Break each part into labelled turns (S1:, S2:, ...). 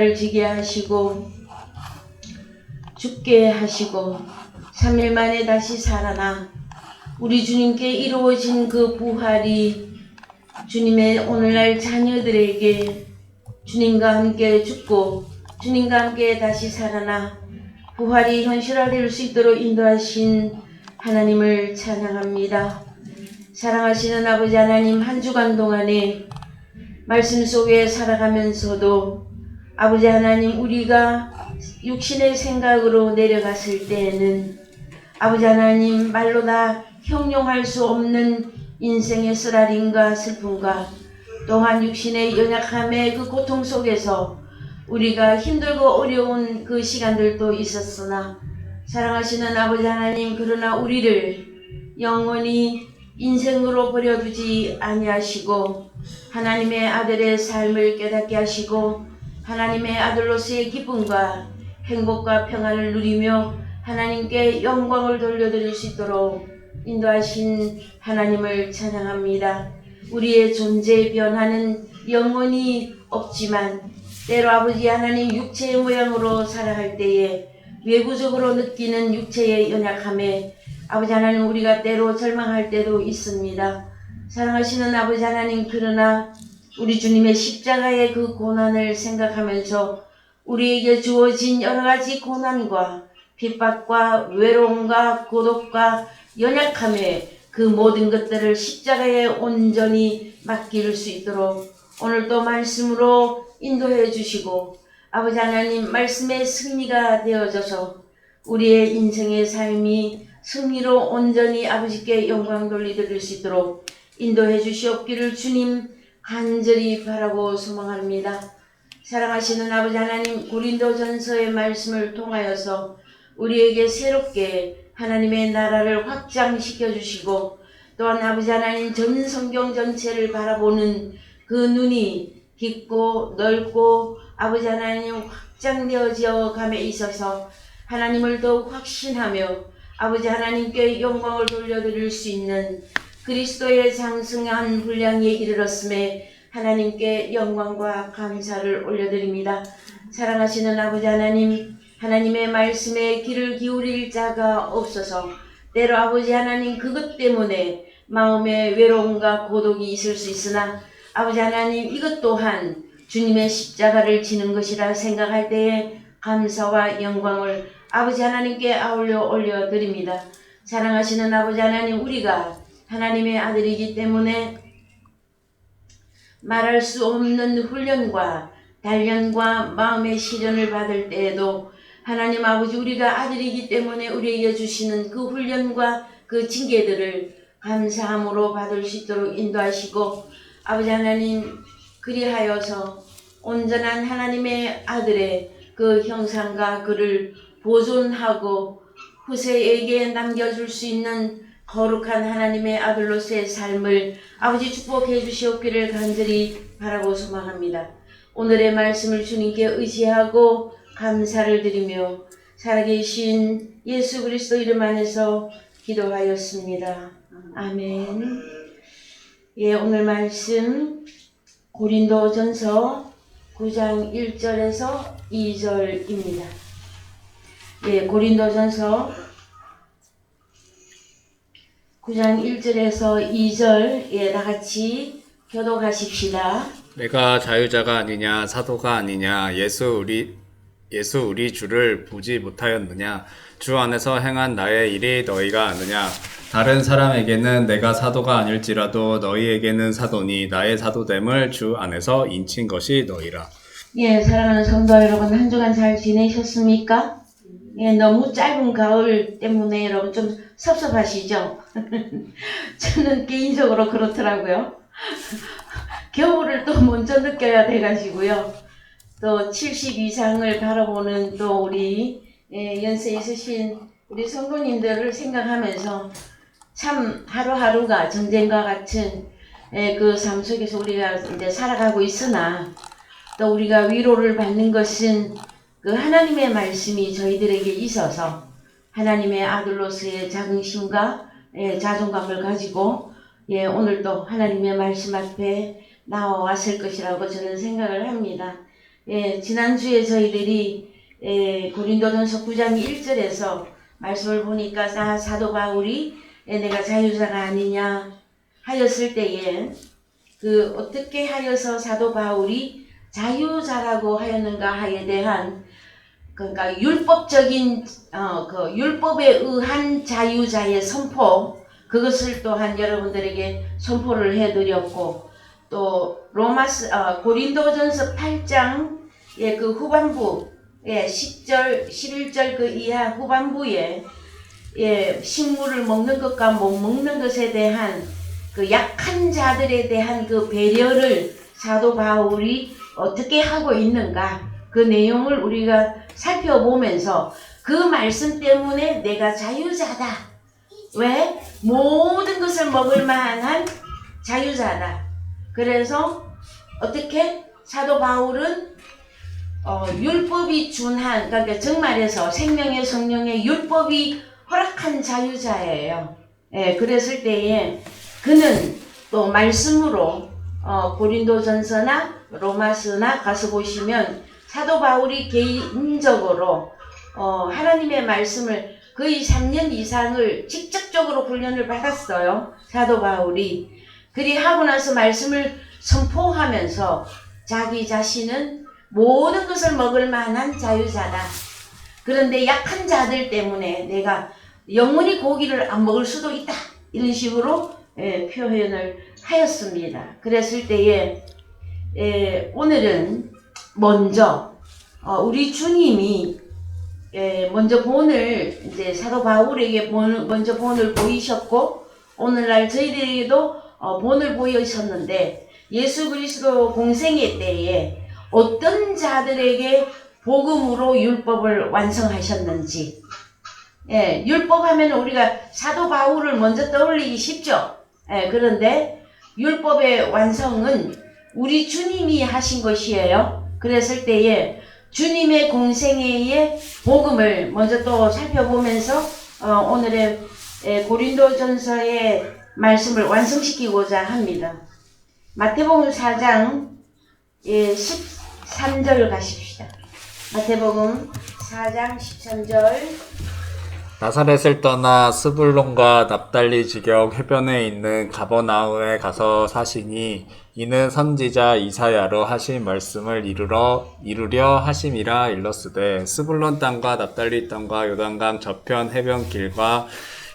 S1: 를 지게 하시고 죽게 하시고 3일 만에 다시 살아나 우리 주님께 이루어진 그 부활이 주님의 오늘날 자녀들에게 주님과 함께 죽고 주님과 함께 다시 살아나 부활이 현실화될 수 있도록 인도하신 하나님을 찬양합니다. 사랑하시는 아버지 하나님, 한 주간 동안에 말씀 속에 살아가면서도 아버지 하나님, 우리가 육신의 생각으로 내려갔을 때에는 아버지 하나님, 말로 다 형용할 수 없는 인생의 쓰라림과 슬픔과 또한 육신의 연약함의 그 고통 속에서 우리가 힘들고 어려운 그 시간들도 있었으나 사랑하시는 아버지 하나님, 그러나 우리를 영원히 인생으로 버려두지 아니하시고 하나님의 아들의 삶을 깨닫게 하시고 하나님의 아들로서의 기쁨과 행복과 평안을 누리며 하나님께 영광을 돌려드릴 수 있도록 인도하신 하나님을 찬양합니다. 우리의 존재의 변화는 영원히 없지만 때로 아버지 하나님 육체의 모양으로 살아갈 때에 외부적으로 느끼는 육체의 연약함에 아버지 하나님 우리가 때로 절망할 때도 있습니다. 사랑하시는 아버지 하나님, 그러나 우리 주님의 십자가의 그 고난을 생각하면서 우리에게 주어진 여러가지 고난과 핍박과 외로움과 고독과 연약함의 그 모든 것들을 십자가에 온전히 맡길 수 있도록 오늘도 말씀으로 인도해 주시고 아버지 하나님 말씀의 승리가 되어져서 우리의 인생의 삶이 승리로 온전히 아버지께 영광 돌려드릴 수 있도록 인도해 주시옵기를 주님 간절히 바라고 소망합니다. 사랑하시는 아버지 하나님, 고린도전서의 말씀을 통하여서 우리에게 새롭게 하나님의 나라를 확장시켜 주시고 또한 아버지 하나님 전 성경 전체를 바라보는 그 눈이 깊고 넓고 아버지 하나님 확장되어져 감에 있어서 하나님을 더욱 확신하며 아버지 하나님께 영광을 돌려드릴 수 있는 그리스도의 장성한 분량에 이르렀음에 하나님께 영광과 감사를 올려드립니다. 사랑하시는 아버지 하나님, 하나님의 말씀에 귀를 기울일 자가 없어서 때로 아버지 하나님 그것 때문에 마음의 외로움과 고독이 있을 수 있으나 아버지 하나님 이것 또한 주님의 십자가를 지는 것이라 생각할 때에 감사와 영광을 아버지 하나님께 아울러 올려드립니다. 사랑하시는 아버지 하나님, 우리가 하나님의 아들이기 때문에 말할 수 없는 훈련과 단련과 마음의 시련을 받을 때에도 하나님 아버지 우리가 아들이기 때문에 우리에게 주시는 그 훈련과 그 징계들을 감사함으로 받을 수 있도록 인도하시고 아버지 하나님 그리하여서 온전한 하나님의 아들의 그 형상과 그를 보존하고 후세에게 남겨줄 수 있는 거룩한 하나님의 아들로서의 삶을 아버지 축복해 주시옵기를 간절히 바라고 소망합니다. 오늘의 말씀을 주님께 의지하고 감사를 드리며 살아계신 예수 그리스도 이름 안에서 기도하였습니다. 아멘. 예, 오늘 말씀 고린도전서 9장 1절에서 2절입니다. 예, 고린도전서 9장 1절에서 2절 예, 다같이 교독하십시다.
S2: 내가 자유자가 아니냐 사도가 아니냐 예수 우리 주를 보지 못하였느냐 주 안에서 행한 나의 일이 너희가 아느냐 다른 사람에게는 내가 사도가 아닐지라도 너희에게는 사도니 나의 사도됨을 주 안에서 인친 것이 너희라.
S1: 예, 사랑하는 성도 여러분, 한 주간 잘 지내셨습니까? 예, 너무 짧은 가을 때문에 여러분 좀 섭섭하시죠? 저는 개인적으로 그렇더라고요. 겨울을 또 먼저 느껴야 돼가지고요. 또 70 이상을 바라보는 또 우리 연세 있으신 우리 성도님들을 생각하면서 참 하루하루가 전쟁과 같은 그 삶 속에서 우리가 이제 살아가고 있으나 또 우리가 위로를 받는 것은 그 하나님의 말씀이 저희들에게 있어서 하나님의 아들로서의 자긍심과 자존감을 가지고 오늘도 하나님의 말씀 앞에 나와왔을 것이라고 저는 생각을 합니다. 지난주에 저희들이 고린도전서 9장 1절에서 말씀을 보니까 사도 바울이 내가 자유자가 아니냐 하였을 때에 그 어떻게 하여서 사도 바울이 자유자라고 하였는가 하에 대한 그러니까 율법적인 그 율법에 의한 자유자의 선포 그것을 또한 여러분들에게 선포를 해드렸고 또 고린도전서 8장의 그 후반부 10절 11절 그 이하 후반부에 식물을 먹는 것과 못 먹는 것에 대한 그 약한 자들에 대한 그 배려를 사도 바울이 어떻게 하고 있는가 그 내용을 우리가 살펴보면서 그 말씀 때문에 내가 자유자다. 왜? 모든 것을 먹을 만한 자유자다. 그래서 어떻게? 사도 바울은 율법이 준한 그러니까 정말에서 생명의 성령의 율법이 허락한 자유자예요. 그랬을 때에 그는 또 말씀으로 고린도전서나 로마서나 가서 보시면 사도 바울이 개인적으로 하나님의 말씀을 거의 3년 이상을 직접적으로 훈련을 받았어요. 사도 바울이. 그리 하고 나서 말씀을 선포하면서 자기 자신은 모든 것을 먹을 만한 자유자다. 그런데 약한 자들 때문에 내가 영원히 고기를 안 먹을 수도 있다. 이런 식으로 표현을 하였습니다. 그랬을 때에 오늘은 먼저 우리 주님이 먼저 본을 이제 사도 바울에게 먼저 본을 보이셨고 오늘날 저희들에게도 본을 보이셨는데 예수 그리스도 공생애 때에 어떤 자들에게 복음으로 율법을 완성하셨는지 율법 하면 우리가 사도 바울을 먼저 떠올리기 쉽죠. 그런데 율법의 완성은 우리 주님이 하신 것이에요. 그랬을 때에 주님의 공생애의 복음을 먼저 또 살펴보면서 오늘의 고린도전서의 말씀을 완성시키고자 합니다. 마태복음 4장 13절 가십시다. 마태복음 4장 13절
S2: 나사렛을 떠나 스불론과 납달리 지경 해변에 있는 가버나움에 가서 사시니 이는 선지자 이사야로 하신 말씀을 이루려 하심이라 일렀으되 스불론 땅과 납달리 땅과 요단강 저편 해변길과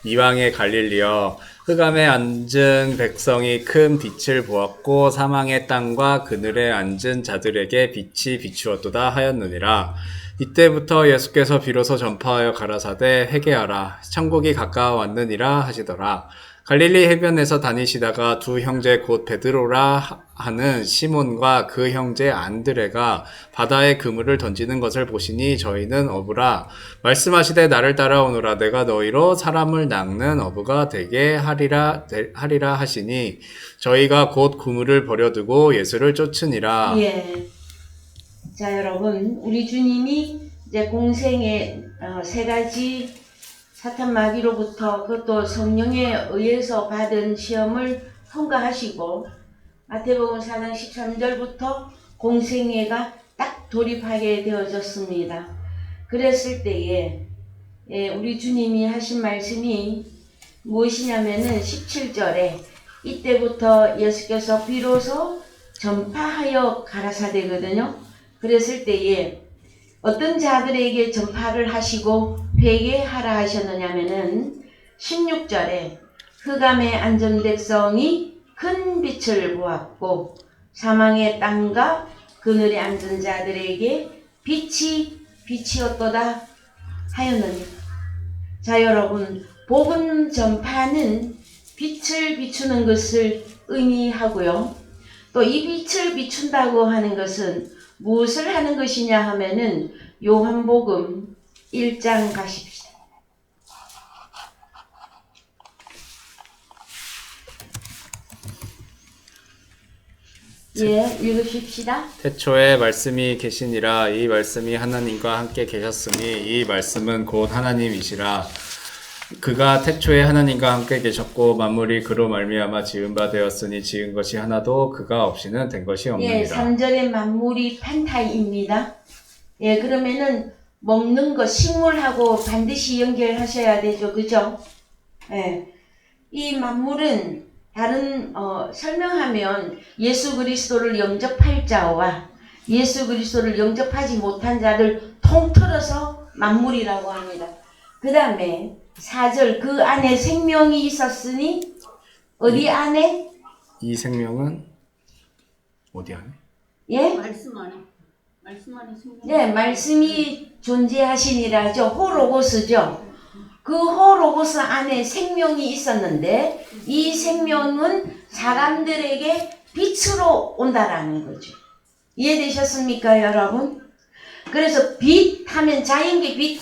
S2: 이방의 갈릴리여 흑암에 앉은 백성이 큰 빛을 보았고 사망의 땅과 그늘에 앉은 자들에게 빛이 비추었도다 하였느니라. 이때부터 예수께서 비로소 전파하여 가라사대 회개하라 천국이 가까워왔느니라 하시더라. 갈릴리 해변에서 다니시다가 두 형제 곧 베드로라 하는 시몬과 그 형제 안드레가 바다에 그물을 던지는 것을 보시니 저희는 어부라 말씀하시되 나를 따라오노라 내가 너희로 사람을 낚는 어부가 되게 하리라 하시니 저희가 곧 그물을 버려두고 예수를 쫓으니라.
S1: 자 여러분 우리 주님이 이제 공생의 세 가지 사탄 마귀로부터 그것도 성령에 의해서 받은 시험을 통과하시고 마태복음 4장 13절부터 공생애가 딱 돌입하게 되어졌습니다. 그랬을 때에 우리 주님이 하신 말씀이 무엇이냐면은 17절에 이때부터 예수께서 비로소 전파하여 가라사대거든요. 그랬을 때에 어떤 자들에게 전파를 하시고 회개하라 하셨느냐면은 16절에 흑암에 앉은 백성이 큰 빛을 보았고 사망의 땅과 그늘에 앉은 자들에게 빛이 비치었도다 하였느니라. 자 여러분 복음 전파는 빛을 비추는 것을 의미하고요. 또 이 빛을 비춘다고 하는 것은 무엇을 하는 것이냐 하면은 요한복음 1장 가십시다. 읽으십시다.
S2: 태초에 말씀이 계시니라 이 말씀이 하나님과 함께 계셨으니 이 말씀은 곧 하나님이시라. 그가 태초에 하나님과 함께 계셨고 만물이 그로 말미암아 지은 바 되었으니 지은 것이 하나도 그가 없이는 된 것이
S1: 예,
S2: 없느니라.
S1: 3절에 만물이 판타입니다. 예, 그러면은 먹는 거, 식물하고 반드시 연결하셔야 되죠. 그죠? 예. 이 만물은 다른, 설명하면 예수 그리스도를 영접할 자와 예수 그리스도를 영접하지 못한 자들 통틀어서 만물이라고 합니다. 그 다음에 4절, 그 안에 생명이 있었으니, 어디 안에?
S2: 이 생명은 어디 안에?
S1: 예?
S3: 말씀 안에 생명.
S1: 네, 말씀이 존재하시니라죠. 호로고스죠. 그 호로고스 안에 생명이 있었는데 이 생명은 사람들에게 빛으로 온다라는 거죠. 이해되셨습니까, 여러분? 그래서 빛 하면 자연계 빛,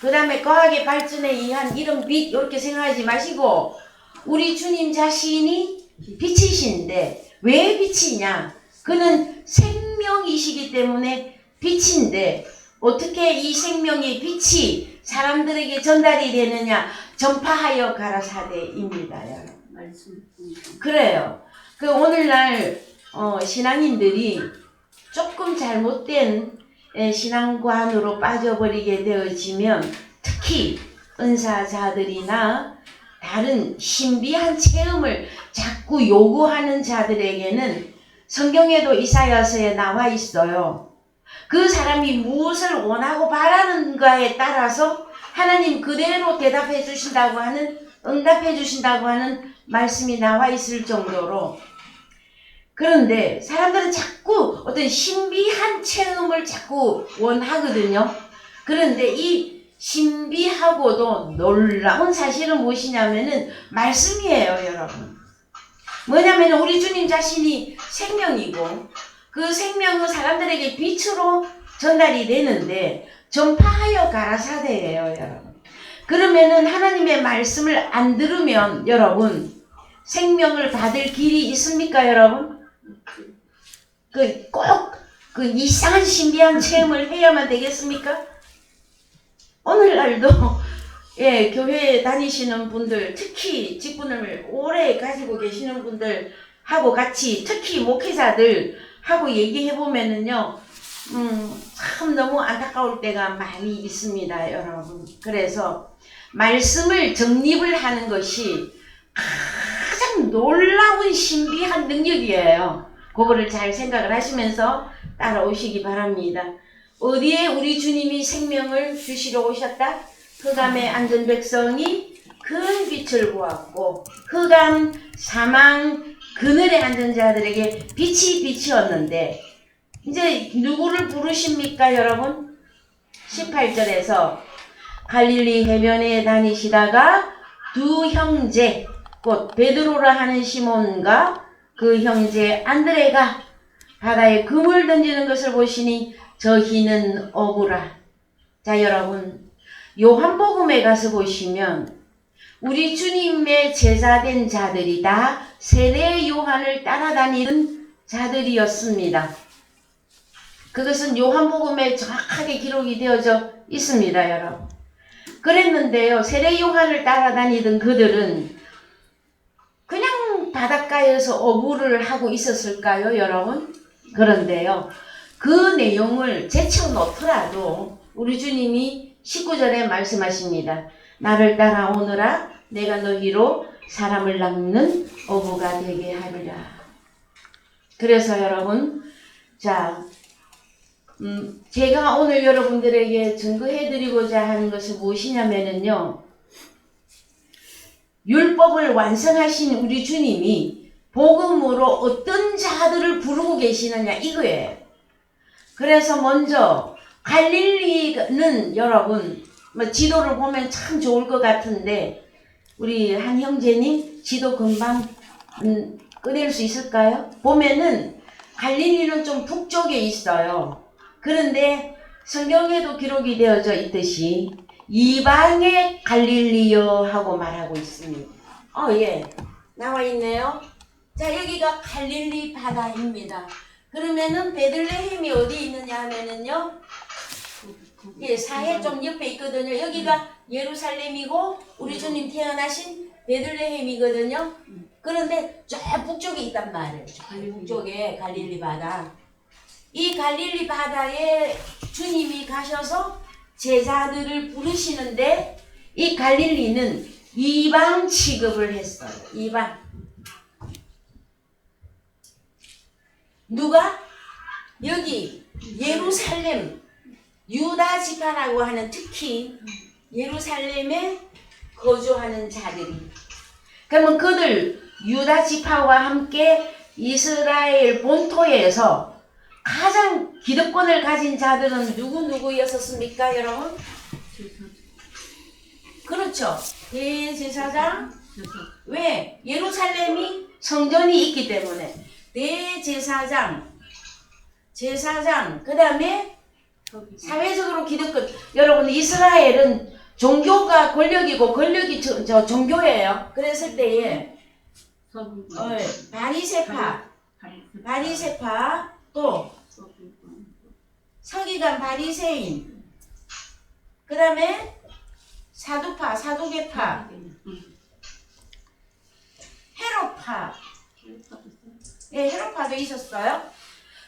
S1: 그 다음에 과학의 발전에 의한 이런 빛 이렇게 생각하지 마시고 우리 주님 자신이 빛이신데 왜 빛이냐? 그는 생명이시기 때문에 빛인데 어떻게 이 생명의 빛이 사람들에게 전달이 되느냐? 전파하여 가라사대입니다, 여러분.
S3: 말씀.
S1: 그래요. 그 오늘날 신앙인들이 조금 잘못된 신앙관으로 빠져버리게 되어지면 특히 은사자들이나 다른 신비한 체험을 자꾸 요구하는 자들에게는 성경에도 이사야서에 나와 있어요. 그 사람이 무엇을 원하고 바라는가에 따라서 하나님 그대로 대답해 주신다고 하는, 응답해 주신다고 하는 말씀이 나와 있을 정도로. 그런데 사람들은 자꾸 어떤 신비한 체험을 자꾸 원하거든요. 그런데 이 신비하고도 놀라운 사실은 무엇이냐면은 말씀이에요, 여러분. 뭐냐면 우리 주님 자신이 생명이고 그 생명은 사람들에게 빛으로 전달이 되는데 전파하여 가라사대예요, 여러분. 그러면은 하나님의 말씀을 안 들으면 여러분 생명을 받을 길이 있습니까, 여러분? 꼭 이상한 신비한 체험을 해야만 되겠습니까? 오늘날도 교회에 다니시는 분들, 특히 직분을 오래 가지고 계시는 분들하고 같이, 특히 목회자들하고 얘기해보면은요, 참 너무 안타까울 때가 많이 있습니다, 여러분. 그래서 말씀을 정립을 하는 것이 가장 놀라운 신비한 능력이에요. 그거를 잘 생각을 하시면서 따라오시기 바랍니다. 어디에 우리 주님이 생명을 주시러 오셨다? 흑암에 앉은 백성이 큰 빛을 보았고 흑암, 사망, 그늘에 앉은 자들에게 빛이 비치었는데 이제 누구를 부르십니까, 여러분? 18절에서 갈릴리 해변에 다니시다가 두 형제, 곧 베드로라 하는 시몬과 그 형제 안드레가 바다에 금을 던지는 것을 보시니 저희는 어부라. 자, 여러분, 요한복음에 가서 보시면 우리 주님의 제자된 자들이 다 세례 요한을 따라다니는 자들이었습니다. 그것은 요한복음에 정확하게 기록이 되어져 있습니다, 여러분. 그랬는데요, 세례 요한을 따라다니던 그들은 그냥 바닷가에서 어부를 하고 있었을까요, 여러분? 그런데요, 그 내용을 제쳐놓더라도 우리 주님이 19절에 말씀하십니다. 나를 따라오너라, 내가 너희로 사람을 낚는 어부가 되게 하리라. 그래서 여러분, 자, 제가 오늘 여러분들에게 증거해드리고자 하는 것은 무엇이냐면요, 율법을 완성하신 우리 주님이 복음으로 어떤 자들을 부르고 계시느냐, 이거예요. 그래서 먼저 갈릴리는 여러분, 지도를 보면 참 좋을 것 같은데 우리 한 형제님 지도 금방 꺼낼 수 있을까요? 보면은 갈릴리는 좀 북쪽에 있어요. 그런데 성경에도 기록이 되어져 있듯이 이방의 갈릴리여 하고 말하고 있습니다. 예, 나와 있네요. 자, 여기가 갈릴리 바다입니다. 그러면은 베들레헴이 어디 있느냐 하면은요, 예, 사해 좀 옆에 있거든요. 여기가 예루살렘이고 우리 주님 태어나신 베들레헴이거든요. 그런데 저 북쪽에 있단 말이에요. 저 북쪽에 갈릴리 바다. 이 갈릴리 바다에 주님이 가셔서 제자들을 부르시는데 이 갈릴리는 이방 취급을 했어요. 이방. 누가? 여기 예루살렘 유다 지파라고 하는 특히 예루살렘에 거주하는 자들이. 그러면 그들 유다 지파와 함께 이스라엘 본토에서 가장 기득권을 가진 자들은 누구였었습니까, 여러분? 그렇죠. 대제사장. 왜? 예루살렘이 성전이 있기 때문에. 대제사장, 제사장, 그 다음에 사회적으로 기득권. 여러분, 이스라엘은 종교가 권력이고 권력이 저 종교예요. 그랬을 때에 바리새파, 또 서기관 바리새인, 그 다음에 사두개파, 헤롯파, 예, 헤롯파도 있었어요.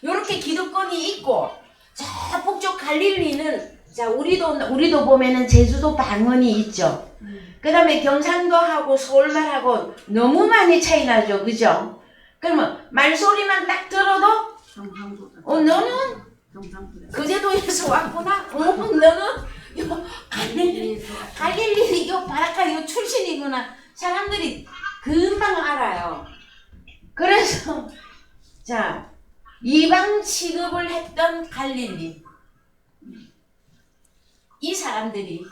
S1: 요렇게 기득권이 있고, 저 북쪽 갈릴리는, 자, 우리도 보면은 제주도 방언이 있죠. 그 다음에 경상도하고 서울말하고 너무 많이 차이 나죠. 그죠? 그러면 말소리만 딱 들어도, 너는 그제도에서 왔구나? 너는 갈릴리, 바라카, 출신이구나. 사람들이 금방 알아요. 그래서, 자, 이방 취급을 했던 갈릴리. 이 사람들이.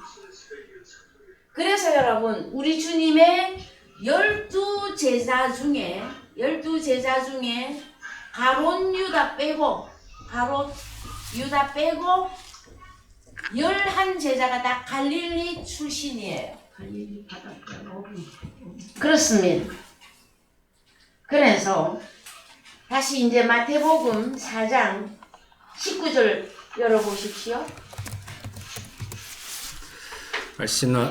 S1: 그래서 여러분, 우리 주님의 12제자 중에, 가롯 유다 빼고, 11제자가 다 갈릴리 출신이에요. 그렇습니다. 그래서 다시 이제 마태복음 4장 19절 열어보십시오.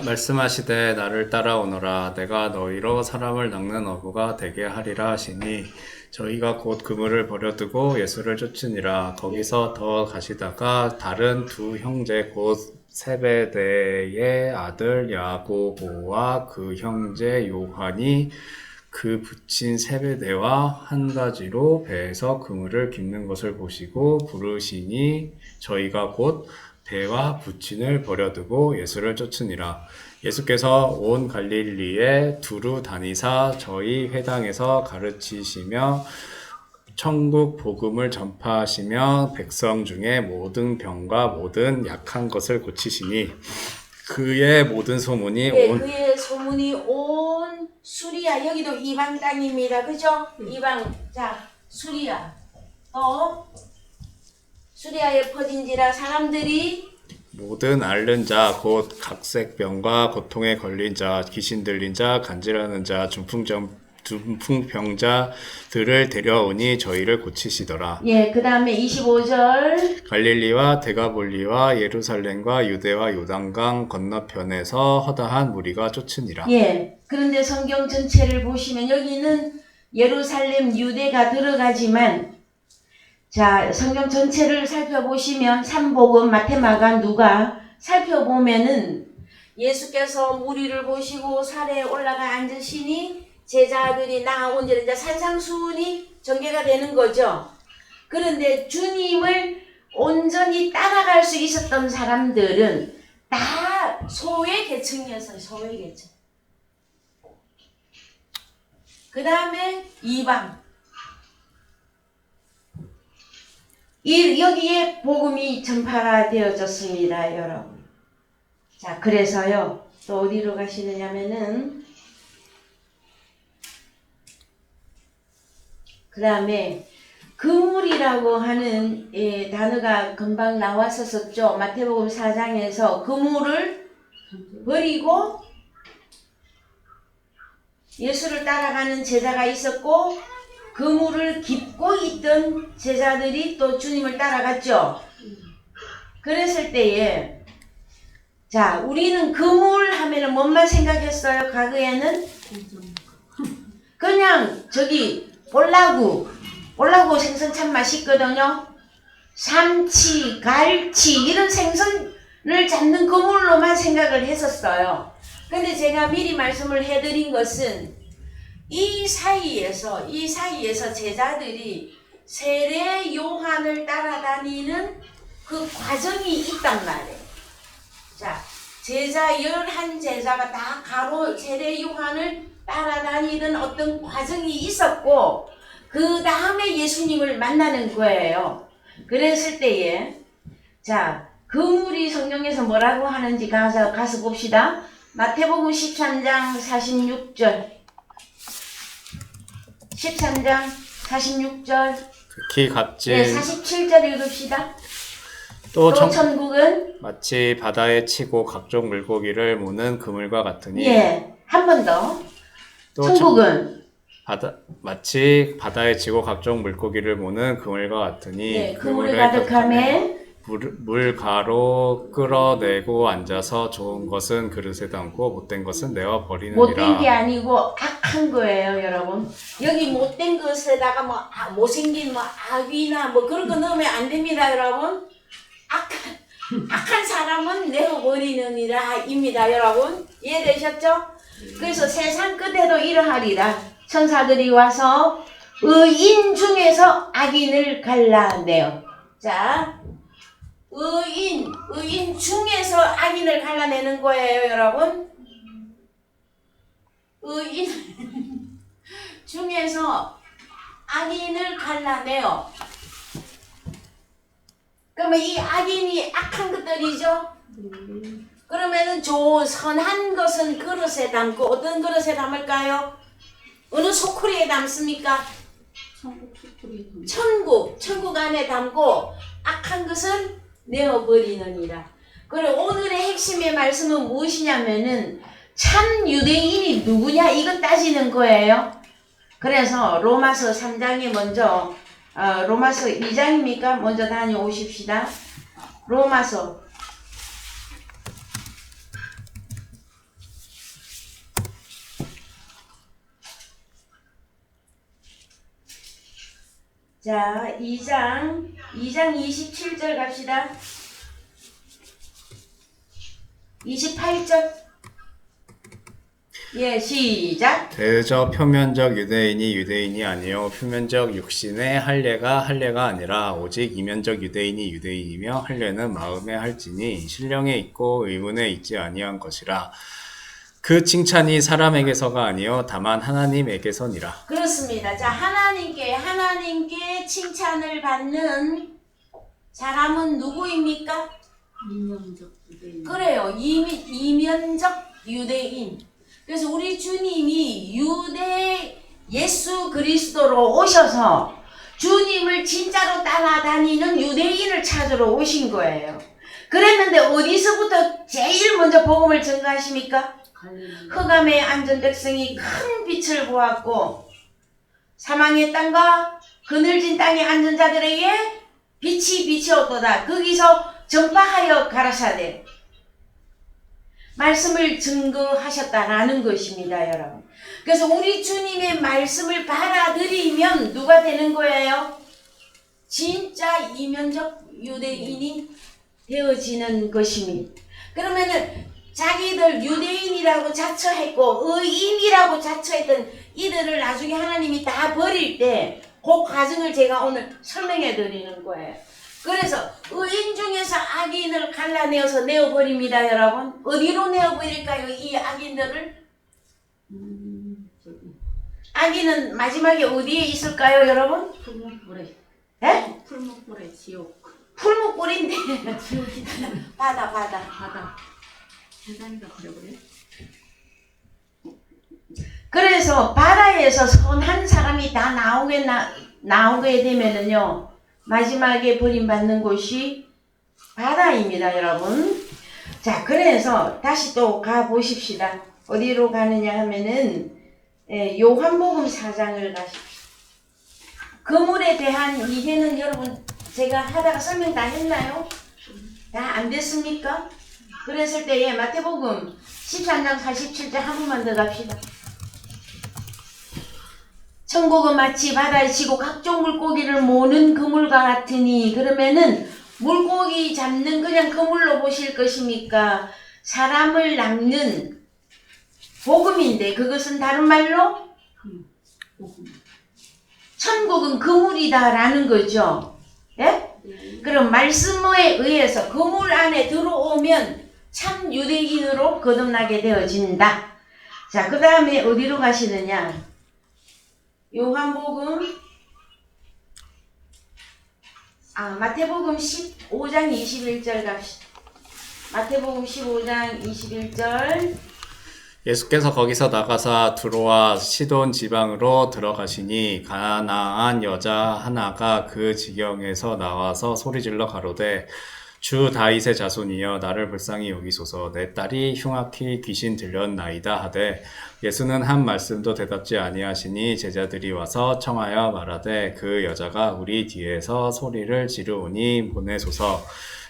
S2: 말씀하시되 나를 따라오너라 내가 너희로 사람을 낚는 어부가 되게 하리라 하시니 저희가 곧 그물을 버려두고 예수를 쫓으니라. 거기서 더 가시다가 다른 두 형제 곧 세베대의 아들 야고보와 그 형제 요한이 그 붙인 세베대와 한 가지로 배에서 그물을 깁는 것을 보시고 부르시니 저희가 곧 배와 부친을 버려두고 예수를 쫓으니라. 예수께서 온 갈릴리에 두루 다니사 저희 회당에서 가르치시며 천국 복음을 전파하시며 백성 중에 모든 병과 모든 약한 것을 고치시니 그의 모든 소문이
S1: 그의 소문이 온 수리아, 여기도 이방 땅입니다. 그죠? 이방. 자, 수리아. 수리아에 퍼진지라 사람들이
S2: 모든 앓는 자, 곧 각색병과 고통에 걸린 자, 귀신 들린 자, 간질하는 자, 중풍병자들을 데려오니 저희를 고치시더라.
S1: 예, 그 다음에 25절.
S2: 갈릴리와 데가볼리와 예루살렘과 유대와 요단강 건너편에서 허다한 무리가 쫓으니라.
S1: 예, 그런데 성경 전체를 보시면 여기는 예루살렘 유대가 들어가지만 자, 성경 전체를 살펴보시면 삼복음, 마태, 마가, 누가 살펴보면은 예수께서 무리를 보시고 산에 올라가 앉으시니 제자들이 나아온지라 이제 산상수훈이 전개가 되는 거죠. 그런데 주님을 온전히 따라갈 수 있었던 사람들은 다 소외 계층이었어요. 소외 계층. 그 다음에 이방. 여기에 복음이 전파가 되어졌습니다, 여러분. 자, 그래서요, 또 어디로 가시느냐면은, 그 다음에, 그물이라고 하는 단어가 금방 나왔었죠. 마태복음 4장에서 그물을 버리고 예수를 따라가는 제자가 있었고, 그물을 깁고 있던 제자들이 또 주님을 따라갔죠. 그랬을 때에 자, 우리는 그물 하면은 뭔만 생각했어요? 과거에는 그냥 저기 볼라구 생선 참 맛있거든요. 삼치, 갈치 이런 생선을 잡는 그물로만 생각을 했었어요. 근데 제가 미리 말씀을 해드린 것은 이 사이에서 제자들이 세례 요한을 따라다니는 그 과정이 있단 말이에요. 자, 제자 11제자가 다 가로 세례 요한을 따라다니는 어떤 과정이 있었고 그 다음에 예수님을 만나는 거예요. 그랬을 때에 자, 그물이 성경에서 뭐라고 하는지 가서 봅시다. 마태복음 13장 46절 13장 46절
S2: 극히 값진
S1: 네, 47절 읽읍시다.
S2: 또
S1: 또 천국은
S2: 마치 바다에 치고 각종 물고기를 모는 그물과 같으니
S1: 예, 한 번 더.
S2: 또
S1: 천국은
S2: 마치 바다에 치고 각종 물고기를 모는 그물과 같으니
S1: 예, 그물을 가득함에
S2: 물가로 끌어내고 앉아서 좋은 것은 그릇에 담고 못된 것은 내어 버리느니라.
S1: 못된 게 아니고 악한 거예요, 여러분. 여기 못된 것에다가 뭐 못생긴 뭐 아귀나 뭐 그런 거 넣으면 안 됩니다, 여러분. 악한 사람은 내어 버리느니라 입니다, 여러분. 이해되셨죠? 그래서 세상 끝에도 이러하리라. 천사들이 와서 의인 중에서 악인을 갈라내요. 자, 의인 중에서 악인을 갈라내는 거예요, 여러분. 의인 중에서 악인을 갈라내요. 그러면 이 악인이 악한 것들이죠. 그러면은 선한 것은 그릇에 담고 어떤 그릇에 담을까요? 어느 소쿠리에 담습니까?
S3: 천국 수풀이
S1: 천국 안에 담고 악한 것은 내어버리느니라. 그리고 오늘의 핵심의 말씀은 무엇이냐면은 참 유대인이 누구냐 이건 따지는 거예요. 그래서 로마서 3장에 먼저 로마서 2장입니까? 먼저 다녀오십시다. 로마서 자, 2장 27절 갑시다. 28절. 예, 시작.
S2: 대저 표면적 유대인이 유대인이 아니요 표면적 육신의 할례가 아니라 오직 이면적 유대인이 유대인이며 할례는 마음에 할지니 신령에 있고 의문에 있지 아니한 것이라. 그 칭찬이 사람에게서가 아니요 다만 하나님에게서니라.
S1: 그렇습니다. 자, 하나님께 칭찬을 받는 사람은 누구입니까?
S3: 이면적 유대인.
S1: 그래요. 이면적 유대인. 그래서 우리 주님이 예수 그리스도로 오셔서 주님을 진짜로 따라다니는 유대인을 찾으러 오신 거예요. 그랬는데 어디서부터 제일 먼저 복음을 전가하십니까? 흑암에 앉은 백성이 큰 빛을 보았고 사망의 땅과 그늘진 땅에 앉은 자들에게 빛이 없도다. 거기서 전파하여 가라사대 말씀을 증거하셨다라는 것입니다, 여러분. 그래서 우리 주님의 말씀을 받아들이면 누가 되는 거예요? 진짜 이면적 유대인이 되어지는 것입니다. 그러면은 자기들 유대인이라고 자처했고 의인이라고 자처했던 이들을 나중에 하나님이 다 버릴 때 그 과정을 제가 오늘 설명해 드리는 거예요. 그래서 의인 중에서 악인을 갈라내어서 내어버립니다, 여러분. 어디로 내어버릴까요, 이 악인들을? 악인은 마지막에 어디에 있을까요, 여러분?
S3: 풀목불에.
S1: 예?
S3: 풀목불에 지옥.
S1: 풀목불인데 바다.
S3: 세상이가 버려버려.
S1: 그래서 바다에서 선한 사람이 다 나오게 되면은요, 마지막에 버림받는 곳이 바다입니다, 여러분. 자, 그래서 다시 또 가보십시다. 어디로 가느냐 하면은 요한복음 4장을 가십시오. 그물에 대한 이해는 여러분 제가 하다가 설명 다 했나요? 다 안 됐습니까? 그랬을 때에 마태복음 13장 47절 한 번만 더 갑시다. 천국은 마치 바다에 치고 각종 물고기를 모는 그물과 같으니, 그러면은 물고기 잡는 그냥 그물로 보실 것입니까? 사람을 낚는 복음인데 그것은 다른 말로 천국은 그물이다라는 거죠. 예? 그럼 말씀에 의해서 그물 안에 들어오면 참 유대인으로 거듭나게 되어진다. 자, 그 다음에 어디로 가시느냐? 요한복음, 마태복음 15장 21절 갑시다. 마태복음 15장 21절.
S2: 예수께서 거기서 나가사 두로와 시돈 지방으로 들어가시니 가나안 여자 하나가 그 지경에서 나와서 소리질러 가로되 주 다윗의 자손이여 나를 불쌍히 여기소서 내 딸이 흉악히 귀신 들렸나이다 하되 예수는 한 말씀도 대답지 아니하시니 제자들이 와서 청하여 말하되 그 여자가 우리 뒤에서 소리를 지르오니 보내소서.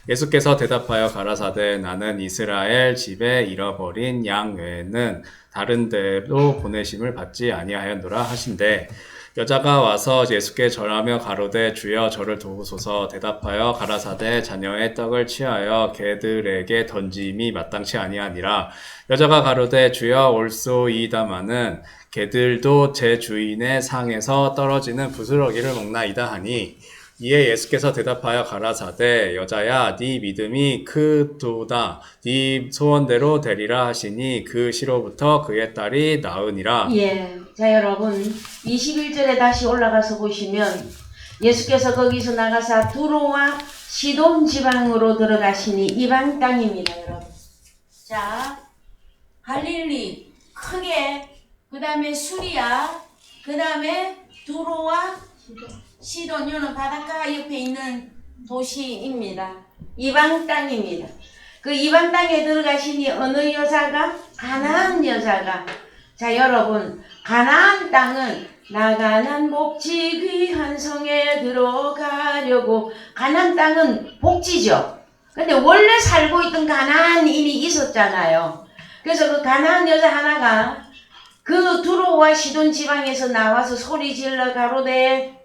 S2: 예수께서 대답하여 가라사대 나는 이스라엘 집에 잃어버린 양 외에는 다른 데로 보내심을 받지 아니하였노라 하신대. 여자가 와서 예수께 절하며 가로되 주여 저를 도우소서. 대답하여 가라사대 자녀의 떡을 취하여 개들에게 던짐이 마땅치 아니하니라. 여자가 가로되 주여 올소이다마는 개들도 제 주인의 상에서 떨어지는 부스러기를 먹나이다 하니, 이에 예수께서 대답하여 가라사대 여자야 네 믿음이 크도다 네 소원대로 되리라 하시니 그 시로부터 그의 딸이 나으니라.
S1: 예. 자, 여러분 21절에 다시 올라가서 보시면 예수께서 거기서 나가사 두로와 시돈 지방으로 들어가시니 이방 땅입니다, 여러분. 자, 갈릴리 크게, 그 다음에 수리아, 그 다음에 두로와 시돈, 이는 바닷가 옆에 있는 도시입니다. 이방 땅입니다. 그 이방 땅에 들어가시니 어느 여자가? 가나안 여자가. 자, 여러분 가나안 땅은 나가난 복지 귀한 성에 들어가려고. 가나안 땅은 복지죠. 근데 원래 살고 있던 가나안인이 있었잖아요. 그래서 그 가나안 여자 하나가 그 두로와 시돈 지방에서 나와서 소리 질러 가로되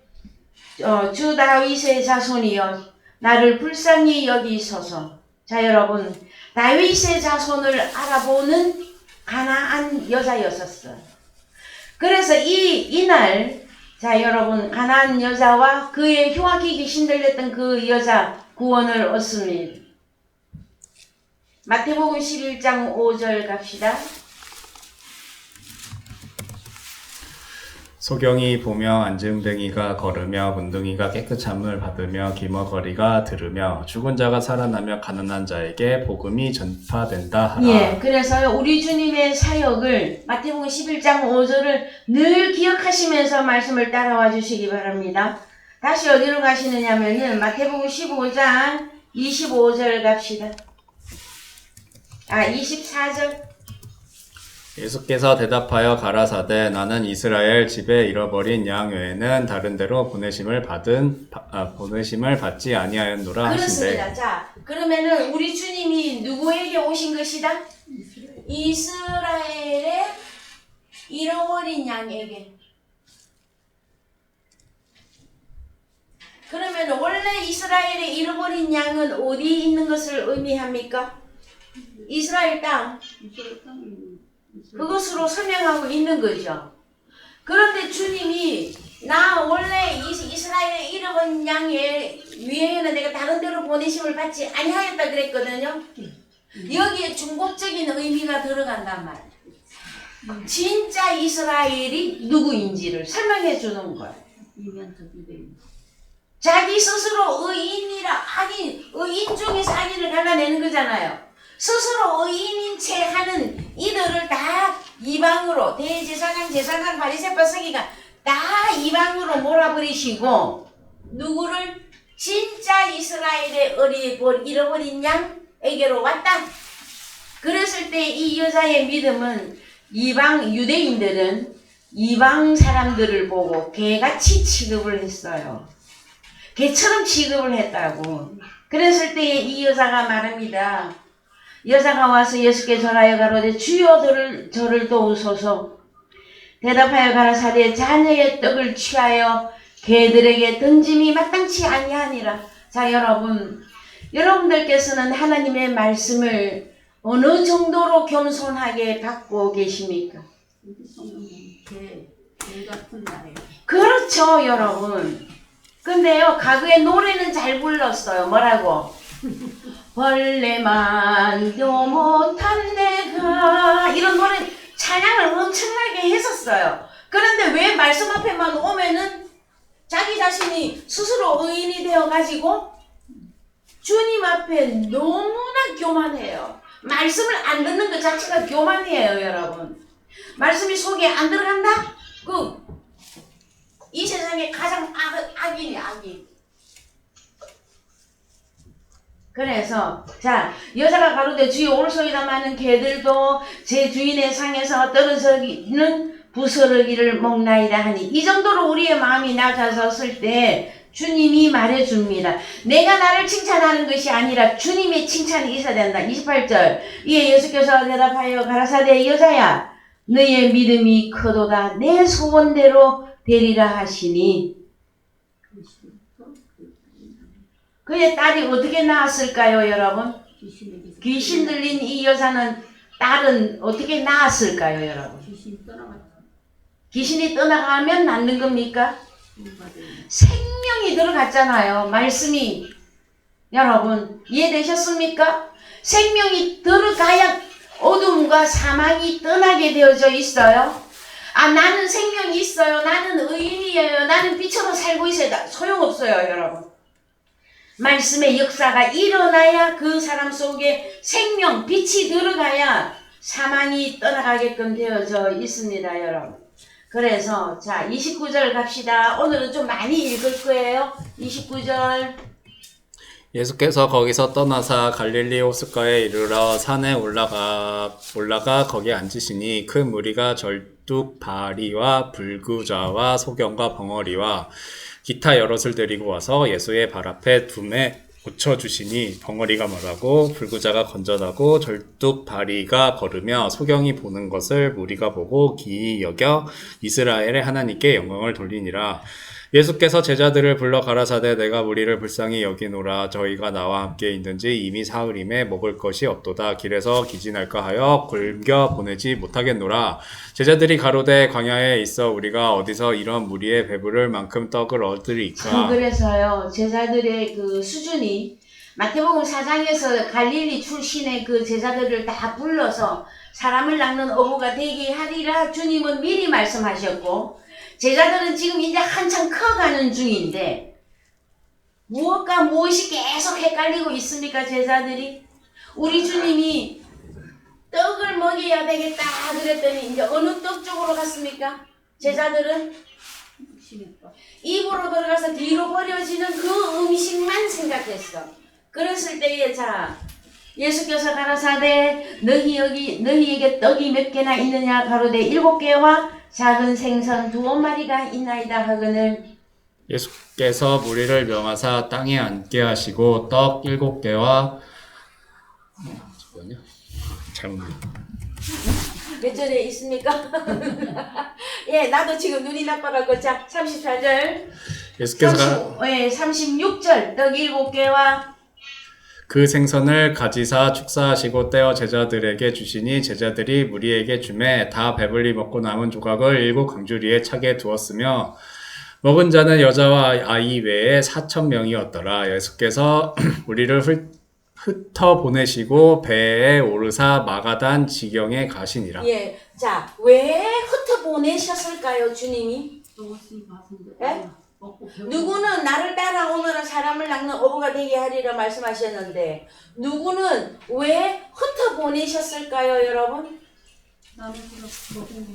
S1: 주 다윗의 자손이여 나를 불쌍히 여기소서. 자, 여러분 다윗의 자손을 알아보는 가나안 여자였었어요. 그래서 이날 자, 여러분 가나안 여자와 그의 흉악히 귀신 들렸던 그 여자 구원을 얻습니다. 마태복음 11장 5절 갑시다.
S2: 소경이 보며 안증뱅이가 걸으며 문둥이가 깨끗함을 받으며 기머거리가 들으며 죽은 자가 살아나며 가난한 자에게 복음이 전파된다 하라.
S1: 예, 그래서 우리 주님의 사역을 마태복음 11장 5절을 늘 기억하시면서 말씀을 따라와 주시기 바랍니다. 다시 어디로 가시느냐면은 마태복음 15장 25절 갑시다. 24절.
S2: 예수께서 대답하여 가라사대 나는 이스라엘 집에 잃어버린 양 외에는 다른 데로 보내심을 받지 아니하였노라 하신대.
S1: 그렇습니다. 자, 그러면은 우리 주님이 누구에게 오신 것이다? 이스라엘의 잃어버린 양에게. 그러면 원래 이스라엘의 잃어버린 양은 어디 있는 것을 의미합니까? 이스라엘 땅. 그것으로 설명하고 있는 거죠. 그런데 주님이 나 원래 이스라엘의 잃어버린 양의 위에는 내가 다른 데로 보내심을 받지 아니하였다 그랬거든요. 여기에 중복적인 의미가 들어간단 말이에요. 진짜 이스라엘이 누구인지를 설명해 주는 거예요. 자기 스스로 의인이라 의인 중에서 악인을 갈라내는 거잖아요. 스스로 의인인 채 하는 이들을 다 이방으로, 대제사장, 제사장, 바리새파, 서기가 다 이방으로 몰아버리시고 누구를? 진짜 이스라엘의 잃어버린 양에게로 왔다. 그랬을 때 이 여자의 믿음은 유대인들은 이방 사람들을 보고 개같이 취급을 했어요. 개처럼 취급을 했다고. 그랬을 때에 이 여자가 말합니다. 여자가 와서 예수께 절하여 가로되 주여 저를 도우소서. 대답하여 가라사대 자녀의 떡을 취하여 개들에게 던짐이 마땅치 아니하니라. 자, 여러분들께서는 하나님의 말씀을 어느 정도로 겸손하게 받고 계십니까?
S3: 개 같은 나래.
S1: 그렇죠, 여러분. 근데요, 가그의 노래는 잘 불렀어요. 뭐라고? 벌레만도 못한 내가, 이런 노래 찬양을 엄청나게 했었어요. 그런데 왜 말씀 앞에만 오면은 자기 자신이 스스로 의인이 되어가지고 주님 앞에 너무나 교만해요. 말씀을 안 듣는 것 자체가 교만이에요, 여러분. 말씀이 속에 안 들어간다? 이 세상에 가장 악인이 악인. 그래서 자, 여자가 가로되 주여 올소이다. 많은 개들도 제 주인의 상에서 떨어지는 부스러기를 먹나이다 하니, 이 정도로 우리의 마음이 낮아졌을 때 주님이 말해줍니다. 내가 나를 칭찬하는 것이 아니라 주님의 칭찬이 있어야 된다. 28절. 이에 예수께서 대답하여 가라사대 여자야 너의 믿음이 크도다. 내 소원대로 되리라 하시니, 그의 딸이 어떻게 낳았을까요, 여러분? 귀신 들린 이 여자는 딸은 어떻게 낳았을까요, 여러분? 귀신이 떠나가면 낳는 겁니까? 생명이 들어갔잖아요, 말씀이. 여러분, 이해되셨습니까? 생명이 들어가야 어둠과 사망이 떠나게 되어져 있어요. 아, 나는 생명이 있어요. 나는 의인이에요. 나는 빛으로 살고 있어요. 소용없어요, 여러분. 말씀의 역사가 일어나야 그 사람 속에 생명, 빛이 들어가야 사망이 떠나가게끔 되어져 있습니다, 여러분. 그래서 자, 29절 갑시다. 오늘은 좀 많이 읽을 거예요. 29절.
S2: 예수께서 거기서 떠나사 갈릴리 호숫가에 이르러 산에 올라가 거기 앉으시니 큰 무리가 절뚝바리와 불구자와 소경과 벙어리와 기타 여럿을 데리고 와서 예수의 발 앞에 둠에 묻혀주시니, 벙어리가 말하고 불구자가 건전하고 절뚝바리가 걸으며 소경이 보는 것을 무리가 보고 기이 여겨 이스라엘의 하나님께 영광을 돌리니라. 예수께서 제자들을 불러 가라사대 내가 무리를 불쌍히 여기노라. 저희가 나와 함께 있는지 이미 사흘임에 먹을 것이 없도다. 길에서 기진할까 하여 굶겨 보내지 못하겠노라. 제자들이 가로되 광야에 있어 우리가 어디서 이런 무리의 배부를 만큼 떡을 얻으리까.
S1: 그래서요, 제자들의 그 수준이 마태복음 4장에서 갈릴리 출신의 그 제자들을 다 불러서 사람을 낚는 어부가 되게 하리라 주님은 미리 말씀하셨고, 제자들은 지금 이제 한참 커가는 중인데 무엇과 무엇이 계속 헷갈리고 있습니까? 제자들이 우리 주님이 떡을 먹여야 되겠다 그랬더니 이제 어느 떡 쪽으로 갔습니까? 제자들은 입으로 들어가서 뒤로 버려지는 그 음식만 생각했어. 그랬을 때에 자, 예수께서 가라사대 너희에게 떡이 몇 개나 있느냐 가로되 7개와 작은 생선 2마리가 있나이다 하거늘.
S2: 예수께서 무리를 명하사 땅에 앉게 하시고 떡 7개와 잘못
S1: 몇 절에 있습니까? 예, 나도 지금 눈이 나빠갖고. 자, 34절.
S2: 예수께서
S1: 36절. 떡 7개와
S2: 그 생선을 가지사 축사하시고 떼어 제자들에게 주시니 제자들이 무리에게 주매 다 배불리 먹고 남은 조각을 7 강주리에 차게 두었으며 먹은 자는 여자와 아이 외에 4,000명이었더라. 예수께서 무리를 흩어 보내시고 배에 오르사 마가단 지경에 가시니라.
S1: 예, 자, 왜 흩어 보내셨을까요, 주님이? 예? 누구는 나를 따라오너라 사람을 낚는 어부가 되게 하리라 말씀하셨는데, 누구는 왜 흩어 보내셨을까요, 여러분?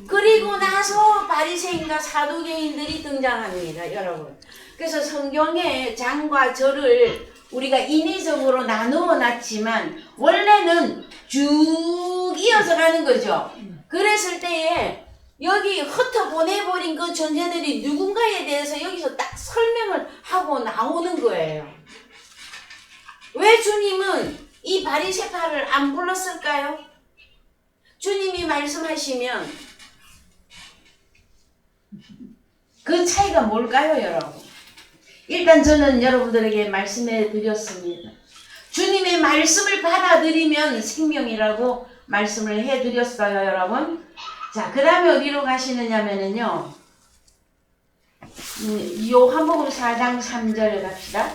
S1: 그리고 나서 바리새인과 사두개인들이 등장합니다, 여러분. 그래서 성경에 장과 절을 우리가 인위적으로 나누어 놨지만 원래는 쭉 이어서 가는 거죠. 그랬을 때에 여기 흩어 보내버린 그 존재들이 누군가에 대해서 여기서 딱 설명을 하고 나오는 거예요. 왜 주님은 이 바리새파를 안 불렀을까요? 주님이 말씀하시면 그 차이가 뭘까요, 여러분? 일단 저는 여러분들에게 말씀해 드렸습니다. 주님의 말씀을 받아들이면 생명이라고 말씀을 해 드렸어요, 여러분. 자, 그 다음에 어디로 가시느냐면요. 요한복음 4장 3절 갑시다.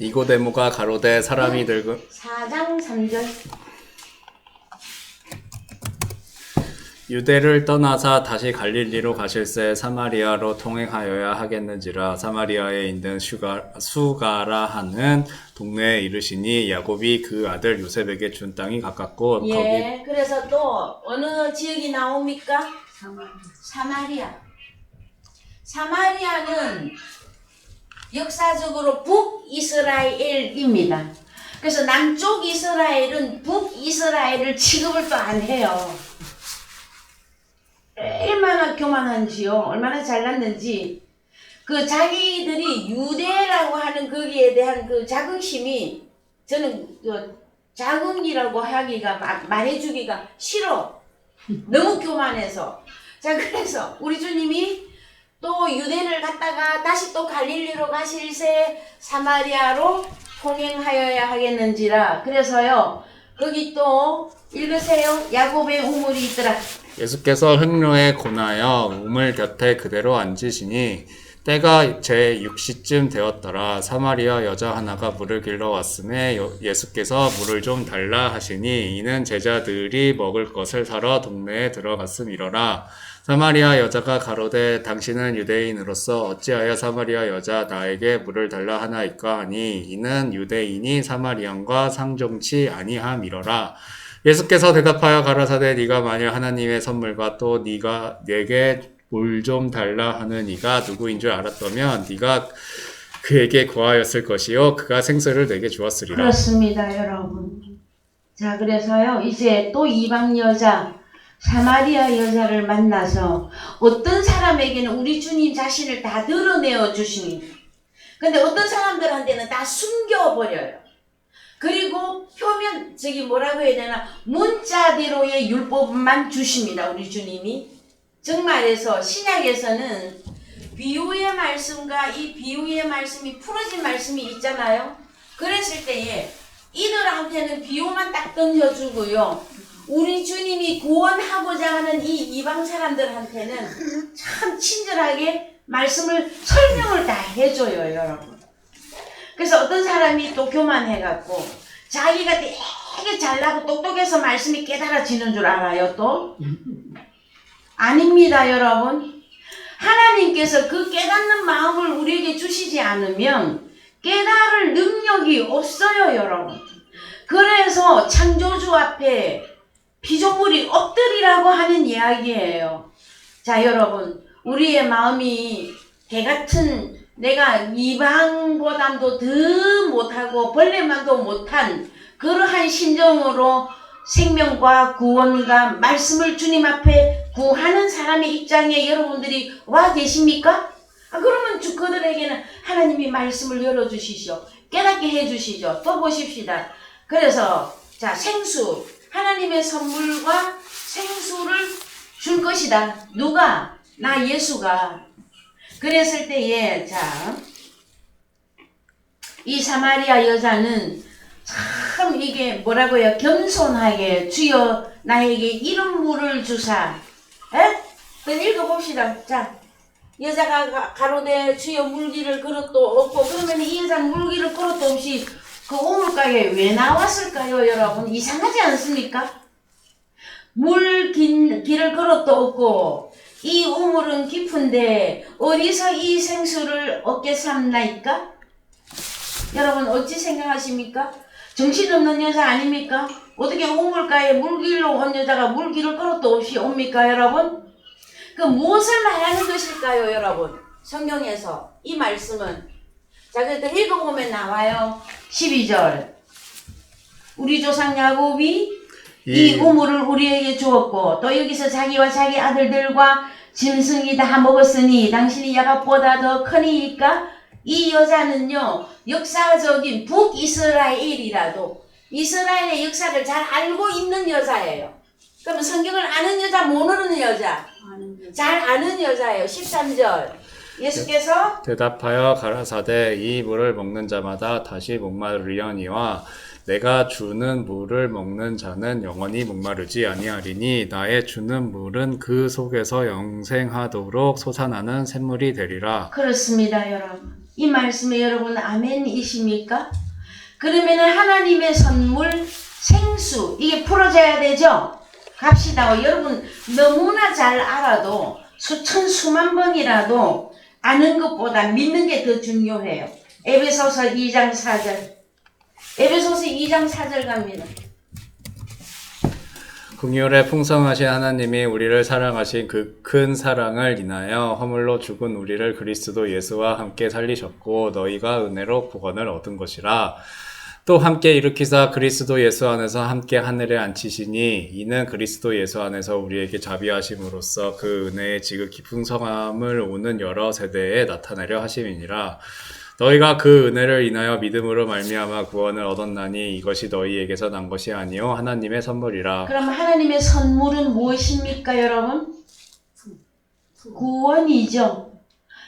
S2: 니고데모가 가로되 사람이 늙은
S1: 4장 3절.
S2: 유대를 떠나사 다시 갈릴리로 가실새 사마리아로 통행하여야 하겠는지라. 사마리아에 있는 수가라 하는 동네에 이르시니 야곱이 그 아들 요셉에게 준 땅이 가깝고
S1: 예, 그래서 또 어느 지역이 나옵니까? 사마리아. 사마리아는 역사적으로 북이스라엘입니다. 그래서 남쪽 이스라엘은 북이스라엘을 취급을 또 안 해요. 얼마나 교만한지요. 얼마나 잘났는지. 그 자기들이 유대라고 하는 거기에 대한 그 자긍심이 저는 그 자긍이라고 하기가 말해주기가 싫어. 너무 교만해서. 자, 그래서 우리 주님이 또 유대를 갔다가 다시 또 갈릴리로 가실새 사마리아로 통행하여야 하겠는지라. 그래서요, 거기 또 읽으세요. 야곱의 우물이 있더라.
S2: 예수께서 흙로에 고나여 우물 곁에 그대로 앉으시니 때가 제 6시쯤 되었더라. 사마리아 여자 하나가 물을 길러 왔음에 예수께서 물을 좀 달라 하시니 이는 제자들이 먹을 것을 사러 동네에 들어갔음이러라. 사마리아 여자가 가로되 당신은 유대인으로서 어찌하여 사마리아 여자 나에게 물을 달라 하나이까 하니 이는 유대인이 사마리안과 상종치 아니함이러라. 예수께서 대답하여 가라사대 네가 만일 하나님의 선물과 또 네가 내게 물 좀 달라 하는 이가 누구인 줄 알았다면 네가 그에게 구하였을 것이요 그가 생수를 내게 주었으리라.
S1: 그렇습니다, 여러분. 자, 그래서요 이제 또 이방 여자 사마리아 여자를 만나서 어떤 사람에게는 우리 주님 자신을 다 드러내어 주십니다. 근데 어떤 사람들한테는 다 숨겨버려요. 그리고 표면 뭐라고 해야 되나 문자대로의 율법만 주십니다. 우리 주님이. 정말해서 신약에서는 비유의 말씀과 이 비유의 말씀이 풀어진 말씀이 있잖아요. 그랬을 때에 이들한테는 비유만 딱 던져주고요. 우리 주님이 구원하고자 하는 이 이방 사람들한테는 참 친절하게 말씀을 설명을 다 해줘요, 여러분. 그래서 어떤 사람이 또 교만해갖고 자기가 되게 잘나고 똑똑해서 말씀이 깨달아지는 줄 알아요, 또? 아닙니다, 여러분. 하나님께서 그 깨닫는 마음을 우리에게 주시지 않으면 깨달을 능력이 없어요, 여러분. 그래서 창조주 앞에 피조물이 엎드리라고 하는 이야기예요. 자, 여러분, 우리의 마음이 개같은 내가 이방보다도 더 못하고 벌레만도 못한 그러한 심정으로 생명과 구원과 말씀을 주님 앞에 구하는 사람의 입장에 여러분들이 와 계십니까? 그러면 그들에게는 하나님이 말씀을 열어주시죠. 깨닫게 해주시죠. 또 보십시다. 그래서 자, 생수, 하나님의 선물과 생수를 줄 것이다. 누가? 나 예수가. 그랬을 때에 자, 이 사마리아 여자는 참 이게 뭐라고요? 겸손하게 주여 나에게 이런 물을 주사. 에? 그럼 읽어봅시다. 자, 여자가 가로되 주여 물기를 그릇도 없고 그러면 이 여자는 물기를 그릇도 없이 그 우물가에 왜 나왔을까요, 여러분? 이상하지 않습니까? 길을 그릇도 없고 이 우물은 깊은데 어디서 이 생수를 얻게 삼나이까? 여러분 어찌 생각하십니까? 정신없는 여자 아닙니까? 어떻게 우물가에 물길로 온 여자가 물길을 그릇도 없이 옵니까, 여러분? 그 무엇을 말하는 것일까요, 여러분? 성경에서 이 말씀은 자, 그래도 읽어보면 나와요. 12절 우리 조상 야곱이 이 우물을 우리에게 주었고 또 여기서 자기와 자기 아들들과 짐승이 다 먹었으니 당신이 야곱보다 더 크니까. 이 여자는요, 역사적인 북이스라엘이라도 이스라엘의 역사를 잘 알고 있는 여자예요. 그러면 성경을 아는 여자, 모르는 여자?
S3: 아는 여자.
S1: 잘 아는 여자예요. 13절. 예수께서
S2: 대답하여 가라사대 이 물을 먹는 자마다 다시 목마르려니와 내가 주는 물을 먹는 자는 영원히 목마르지 아니하리니 나의 주는 물은 그 속에서 영생하도록 솟아나는 샘물이 되리라.
S1: 그렇습니다, 여러분. 이 말씀에 여러분 아멘이십니까? 그러면은 하나님의 선물 생수 이게 풀어져야 되죠? 갑시다. 여러분 너무나 잘 알아도 수천 수만 번이라도 아는 것보다 믿는 게 더 중요해요. 에베소서 2장 4절. 에베소서 2장 4절 갑니다.
S2: 긍휼에 풍성하신 하나님이 우리를 사랑하신 그 큰 사랑을 인하여 허물로 죽은 우리를 그리스도 예수와 함께 살리셨고 너희가 은혜로 구원을 얻은 것이라. 또 함께 일으키사 그리스도 예수 안에서 함께 하늘에 앉히시니 이는 그리스도 예수 안에서 우리에게 자비하심으로써 그 은혜의 지극히 풍성함을 오는 여러 세대에 나타내려 하심이니라. 너희가 그 은혜를 인하여 믿음으로 말미암아 구원을 얻었나니 이것이 너희에게서 난 것이 아니요 하나님의 선물이라.
S1: 그럼 하나님의 선물은 무엇입니까, 여러분? 구원이죠.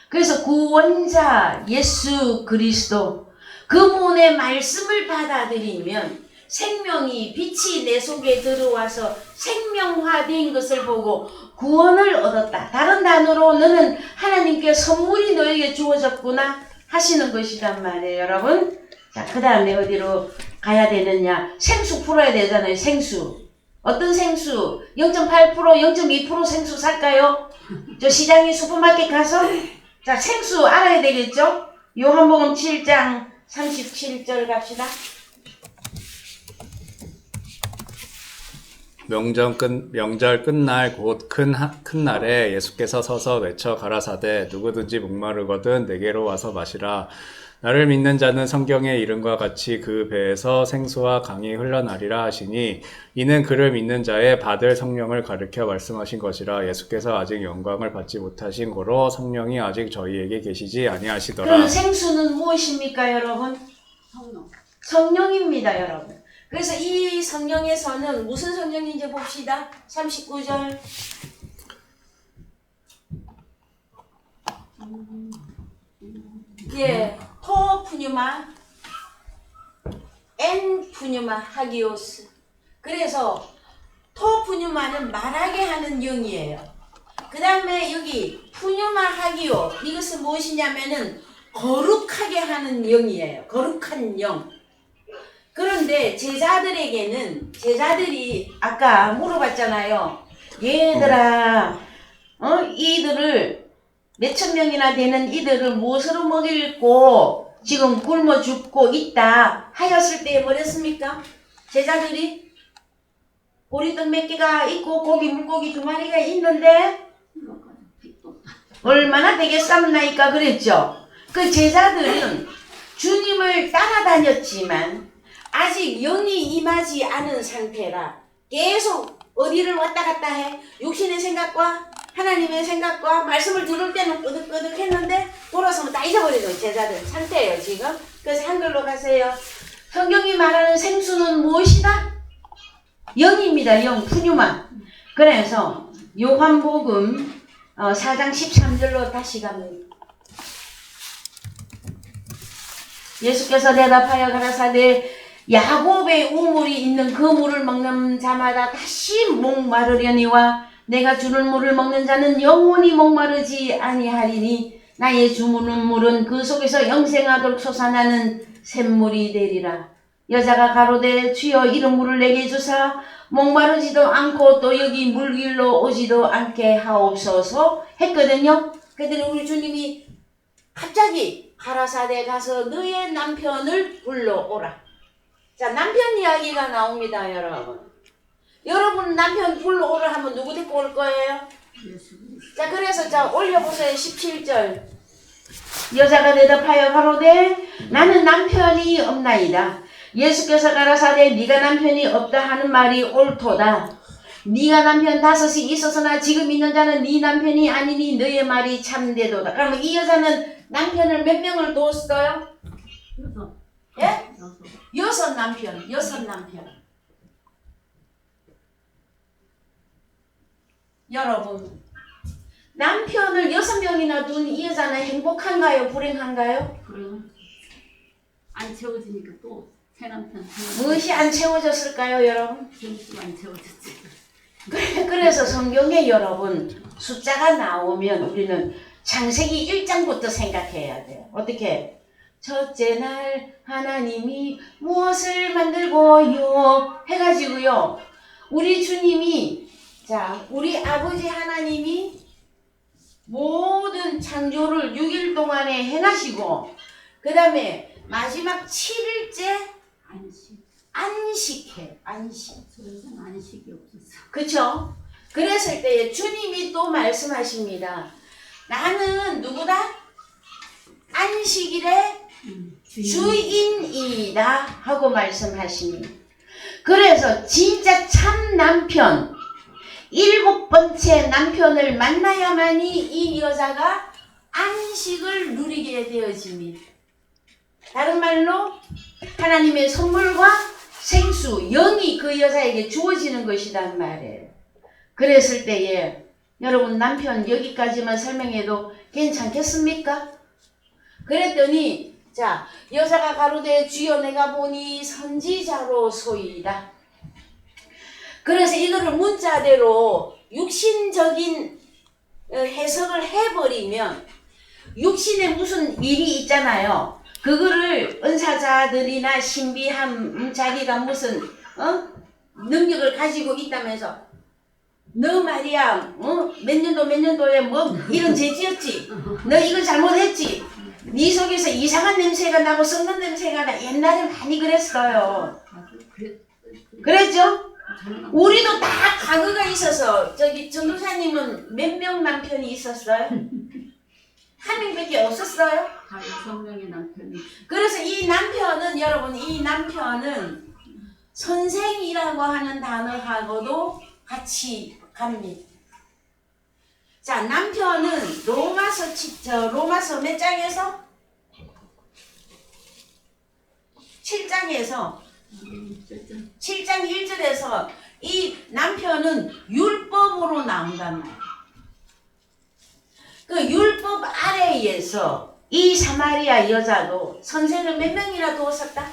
S1: 그래서 구원자 예수 그리스도 그분의 말씀을 받아들이면 생명이 빛이 내 속에 들어와서 생명화된 것을 보고 구원을 얻었다. 다른 단어로 너는 하나님께 선물이 너에게 주어졌구나 하시는 것이란 말이에요, 여러분. 자, 그 다음에 어디로 가야 되느냐? 생수 풀어야 되잖아요, 생수. 어떤 생수? 0.8%, 0.2% 생수 살까요? 저 시장에 슈퍼마켓 가서? 자, 생수 알아야 되겠죠? 요한복음 7장 37절 갑시다.
S2: 명절 끝날 곧 큰 날에 예수께서 서서 외쳐 가라사대 누구든지 목마르거든 내게로 와서 마시라. 나를 믿는 자는 성경의 이름과 같이 그 배에서 생수와 강이 흘러나리라 하시니 이는 그를 믿는 자의 받을 성령을 가르쳐 말씀하신 것이라. 예수께서 아직 영광을 받지 못하신 고로 성령이 아직 저희에게 계시지 아니하시더라.
S1: 그럼 생수는 무엇입니까, 여러분?
S3: 성령.
S1: 성령입니다, 여러분. 그래서 이 성령에서는 무슨 성령인지 봅시다. 39절. 예, 토 푸뉴마, 엔 푸뉴마 하기오스. 그래서 토 푸뉴마는 말하게 하는 영이에요. 그 다음에 여기 푸뉴마 하기오, 이것은 무엇이냐면은 거룩하게 하는 영이에요. 거룩한 영. 그런데 제자들에게는, 제자들이 아까 물어봤잖아요. 얘들아, 이들을 몇천 명이나 되는 이들을 무엇으로 먹이고 지금 굶어 죽고 있다 하였을 때 뭐랬습니까? 제자들이 보리떡 몇 개가 있고 고기 물고기 2마리가 있는데 얼마나 되겠습니까? 그랬죠. 그 제자들은 주님을 따라다녔지만 아직 영이 임하지 않은 상태라 계속 어디를 왔다 갔다 해. 육신의 생각과 하나님의 생각과 말씀을 들을 때는 끄덕끄덕 했는데 돌아서면 다 잊어버리는 제자들 상태예요 지금. 그래서 한글로 가세요. 성경이 말하는 생수는 무엇이다? 영입니다. 영, 푸뉴마. 그래서 요한복음 4장 13절로 다시 갑니다. 예수께서 대답하여 가라사대 야곱의 우물이 있는 그 물을 먹는 자마다 다시 목마르려니와 내가 주는 물을 먹는 자는 영원히 목마르지 아니하리니 나의 주는 물은 그 속에서 영생하도록 솟아나는 샘물이 되리라. 여자가 가로되 주여 이런 물을 내게 주사 목마르지도 않고 또 여기 물길로 오지도 않게 하옵소서 했거든요. 그랬더니 우리 주님이 갑자기 가라사대 가서 너의 남편을 불러오라. 자, 남편 이야기가 나옵니다, 여러분. 여러분 남편 불러오라 하면 누구 데리고 올 거예요? 자, 그래서 자 올려보세요. 17절. 여자가 대답하여 가로되 나는 남편이 없나이다. 예수께서 가라사대 네가 남편이 없다 하는 말이 옳도다. 네가 남편 5이 있었으나 지금 있는 자는 네 남편이 아니니 너의 말이 참되도다. 그러면 이 여자는 남편을 몇 명을 뒀어요?
S3: 여섯.
S1: 예?
S3: 여섯.
S1: 6남편. 6남편. 여러분, 남편을 6명이나 둔 이 여자는 행복한가요? 불행한가요?
S3: 그래요. 안 채워지니까 또 새 남편.
S1: 무엇이 안 채워졌을까요, 여러분?
S3: 점수가 안 채워졌지.
S1: 그래서 성경에 여러분 숫자가 나오면 우리는 창세기 1장부터 생각해야 돼요. 어떻게? 첫째 날 하나님이 무엇을 만들고요 해가지고요. 우리 주님이 우리 아버지 하나님이 모든 창조를 6일 동안에 행하시고 그 다음에 마지막 7일째 안식해. 안식.
S3: 저에서는 안식이 없었어.
S1: 그쵸? 그랬을 때에 주님이 또 말씀하십니다. 나는 누구다? 안식일의 주인이다 하고 말씀하십니다. 그래서 진짜 참 남편 7번째 남편을 만나야만이 이 여자가 안식을 누리게 되어집니다. 다른 말로 하나님의 선물과 생수, 영이 그 여자에게 주어지는 것이란 말이에요. 그랬을 때에 여러분 남편 여기까지만 설명해도 괜찮겠습니까? 그랬더니 여자가 가로되 주여 내가 보니 선지자로소이다. 그래서 이거를 문자대로 육신적인 해석을 해버리면 육신에 무슨 일이 있잖아요. 그거를 은사자들이나 신비한 자기가 무슨 능력을 가지고 있다면서 너 말이야 몇 년도에 뭐 이런 죄 지었지. 너 이거 잘못했지. 네 속에서 이상한 냄새가 나고 썩는 냄새가 나. 옛날에 많이 그랬어요. 그랬죠? 우리도 다 과거가 있어서 전도사님은 몇 명 남편이 있었어요? 한 명밖에 없었어요?
S3: 다 6명의 남편이.
S1: 그래서 이 남편은 여러분 이 남편은 선생이라고 하는 단어하고도 같이 갑니다. 남편은 로마서 몇 장에서? 7장에서 7장 1절에서 이 남편은 율법으로 나온단 말이에요. 그 율법 아래에서 이 사마리아 여자도 선생을 몇 명이나 두었었다?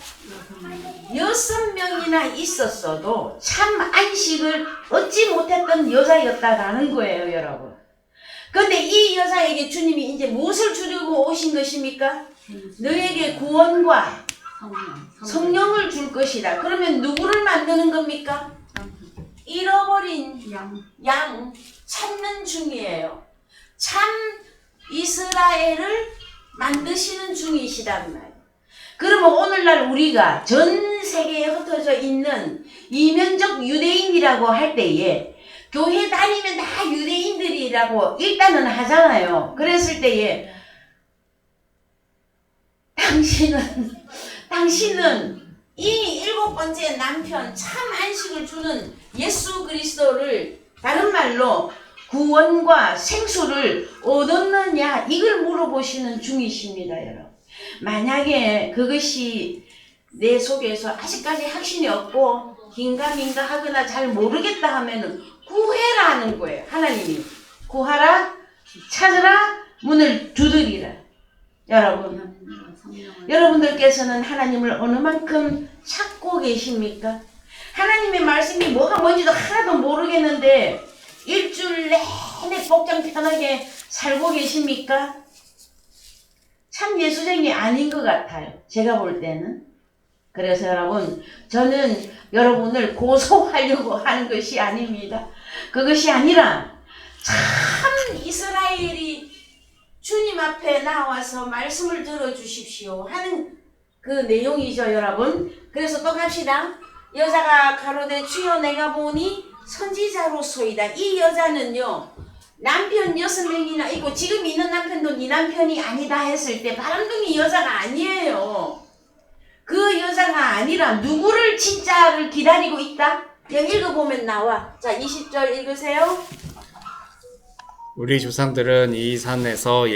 S1: 6명이나 있었어도 참 안식을 얻지 못했던 여자였다라는 거예요, 여러분. 근데 이 여자에게 주님이 이제 무엇을 주려고 오신 것입니까? 너에게 구원과 성령을 줄 것이다. 그러면 누구를 만드는 겁니까? 잃어버린 양 찾는 중이에요. 참 이스라엘을 만드시는 중이시단 말이에요. 그러면 오늘날 우리가 전 세계에 흩어져 있는 이면적 유대인이라고 할 때에 교회 다니면 다 유대인들이라고 일단은 하잖아요. 그랬을 때에 당신은 이 7번째 남편 참 안식을 주는 예수 그리스도를 다른 말로 구원과 생수를 얻었느냐 이걸 물어보시는 중이십니다, 여러분. 만약에 그것이 내 속에서 아직까지 확신이 없고 긴가민가 하거나 잘 모르겠다 하면은 구해라는 거예요. 하나님이 구하라, 찾으라, 문을 두드리라. 여러분들께서는 하나님을 어느 만큼 찾고 계십니까? 하나님의 말씀이 뭐가 뭔지도 하나도 모르겠는데 일주일 내내 복장 편하게 살고 계십니까? 참 예수쟁이 아닌 것 같아요. 제가 볼 때는. 그래서 여러분, 저는 여러분을 고소하려고 하는 것이 아닙니다. 그것이 아니라 참 이스라엘이 주님 앞에 나와서 말씀을 들어주십시오 하는 그 내용이죠, 여러분. 그래서 또 갑시다. 여자가 가로되 주여 내가 보니 선지자로소이다. 이 여자는요, 남편 6명이나 있고 지금 있는 남편도 네 남편이 아니다 했을 때 바람둥이 여자가 아니에요. 그 여자가 아니라 누구를 진짜를 기다리고 있다? 여기 읽어보면 나와. 자, 20절 읽으세요.
S2: 우리 조상들은 이 산에서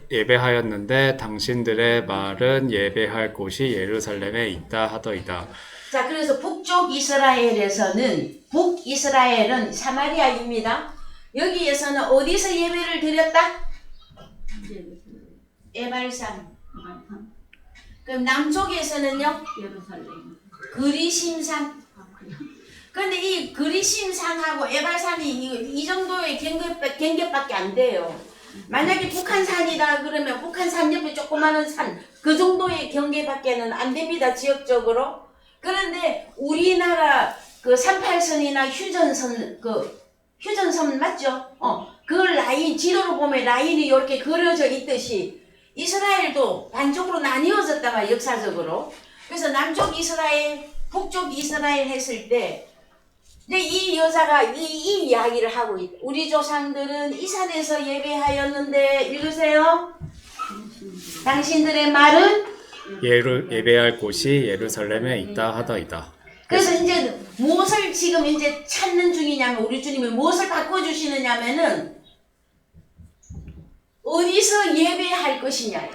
S2: 예배하였는데 당신들의 말은 예배할 곳이 예루살렘에 있다 하더이다.
S1: 자, 그래서 북쪽 이스라엘에서는, 북이스라엘은 사마리아입니다. 여기에서는 어디서 예배를 드렸다? 에발산. 그럼 남쪽에서는요?
S3: 예루살렘.
S1: 그리심산. 근데 이 그리심산하고 에발산이 이 정도의 경계밖에 안 돼요. 만약에 북한산이다 그러면 북한산 옆에 조그마한 산, 그 정도의 경계밖에는 안 됩니다, 지역적으로. 그런데 우리나라 그 38선이나 휴전선 맞죠? 그 라인, 지도로 보면 라인이 이렇게 그려져 있듯이 이스라엘도 반쪽으로 나뉘어졌다가 역사적으로. 그래서 남쪽 이스라엘, 북쪽 이스라엘 했을 때 근데 이 여자가 이 이야기를 하고 있다. 우리 조상들은 이 산에서 예배하였는데 읽으세요. 당신들의 말은
S2: 예배할 곳이 예루살렘에 있다 하더이다.
S1: 그래서 이제 무엇을 지금 이제 찾는 중이냐면 우리 주님이 무엇을 바꿔주시느냐면은 어디서 예배할 것이냐요.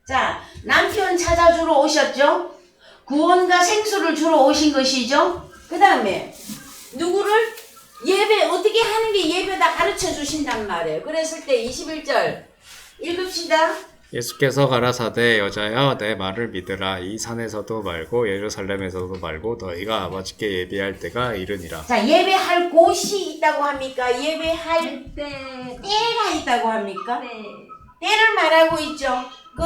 S1: 자, 남편 찾아주러 오셨죠. 구원과 생수를 주러 오신 것이죠. 그 다음에 누구를 예배 어떻게 하는 게 예배다 가르쳐 주신단 말이에요. 그랬을 때 21절 읽읍시다.
S2: 예수께서 가라사대 여자여 내 말을 믿으라. 이 산에서도 말고 예루살렘에서도 말고 너희가 아버지께 예배할 때가 이르니라.
S1: 자, 예배할 곳이 있다고 합니까? 예배할 때가 있다고 합니까?
S3: 네.
S1: 때를 말하고 있죠. 그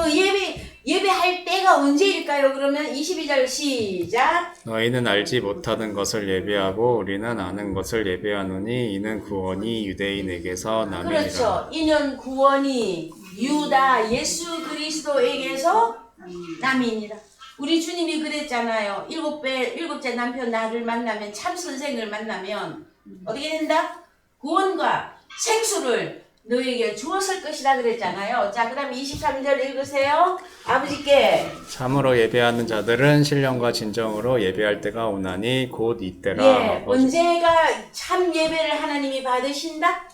S1: 예배할 때가 언제일까요? 그러면 22절 시작.
S2: 너희는 알지 못하는 것을 예배하고 우리는 아는 것을 예배하노니 이는 구원이 유대인에게서 남이니라.
S1: 그렇죠. 이는 구원이 유다 예수 그리스도에게서 남이니라. 우리 주님이 그랬잖아요. 일곱째 남편 나를 만나면 참 선생을 만나면 어떻게 된다? 구원과 생수를 너에게 주었을 것이다 그랬잖아요. 자, 그 다음에 23절 읽으세요. 아버지께
S2: 참으로 예배하는 자들은 신령과 진정으로 예배할 때가 오나니 곧 이때라.
S1: 예, 언제가 참 예배를 하나님이 받으신다?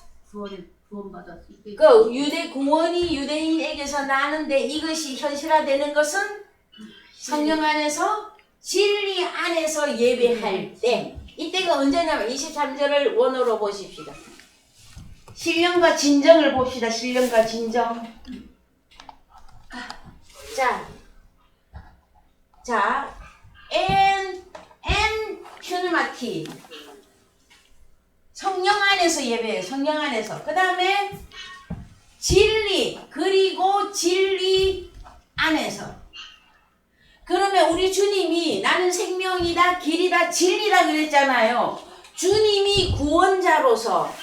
S3: 구원받았을 때.
S1: 그 구원이 유대인에게서 나는데 이것이 현실화되는 것은 성령 안에서 진리 안에서 예배할 때. 이때가 언제냐면 23절을 원어로 보십시다. 신령과 진정을 봅시다. 신령과 진정. 자, 엔 퓨누마티. 성령 안에서 예배해요. 성령 안에서. 그 다음에 진리, 그리고 진리 안에서. 그러면 우리 주님이 나는 생명이다, 길이다, 진리다 그랬잖아요. 주님이 구원자로서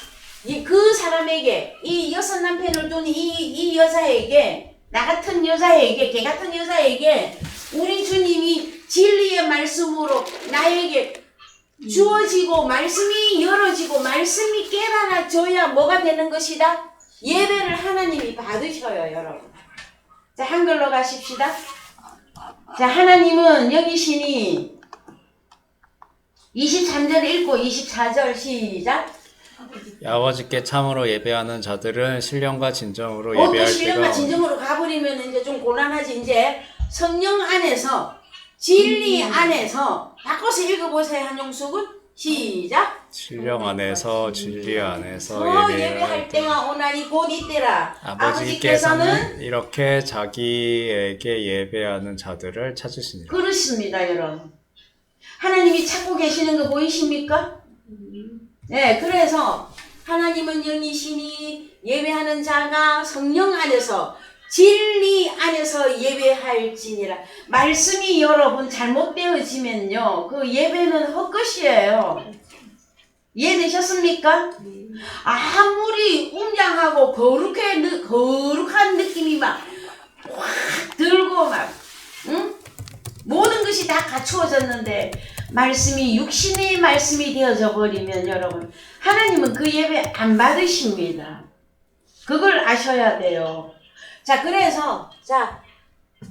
S1: 그 사람에게, 이 여섯 남편을 둔 이 여자에게, 나 같은 여자에게, 걔 같은 여자에게 우리 주님이 진리의 말씀으로 나에게 주어지고 말씀이 열어지고 말씀이 깨달아져야 뭐가 되는 것이다? 예배를 하나님이 받으셔요, 여러분. 자, 한글로 가십시다. 자, 하나님은 여기시니 23절 읽고 24절 시작.
S2: 아버지께 참으로 예배하는 자들은 신령과 진정으로 예배할
S1: 그 신령과
S2: 때가
S1: 진정으로 가버리면 이제 좀 곤란하지. 이제 성령 안에서 진리 안에서 바꿔서 읽어보세요. 한용숙은 시작.
S2: 신령 안에서 진리 안에서
S1: 예배할 때가 오나니 곧 이때라.
S2: 아버지께서는 이렇게 자기에게 예배하는 자들을 찾으시니라.
S1: 그렇습니다, 여러분. 하나님이 찾고 계시는 거 보이십니까? 네, 그래서 하나님은 영이시니 예배하는 자가 성령 안에서 진리 안에서 예배할지니라. 말씀이 여러분 잘못되어지면요, 그 예배는 헛것이에요. 이해되셨습니까? 아무리 웅장하고 거룩한 느낌이 막 확 들고 막, 응? 모든 것이 다 갖추어졌는데 말씀이 육신의 말씀이 되어져 버리면 여러분, 하나님은 그 예배 안 받으십니다. 그걸 아셔야 돼요. 자, 그래서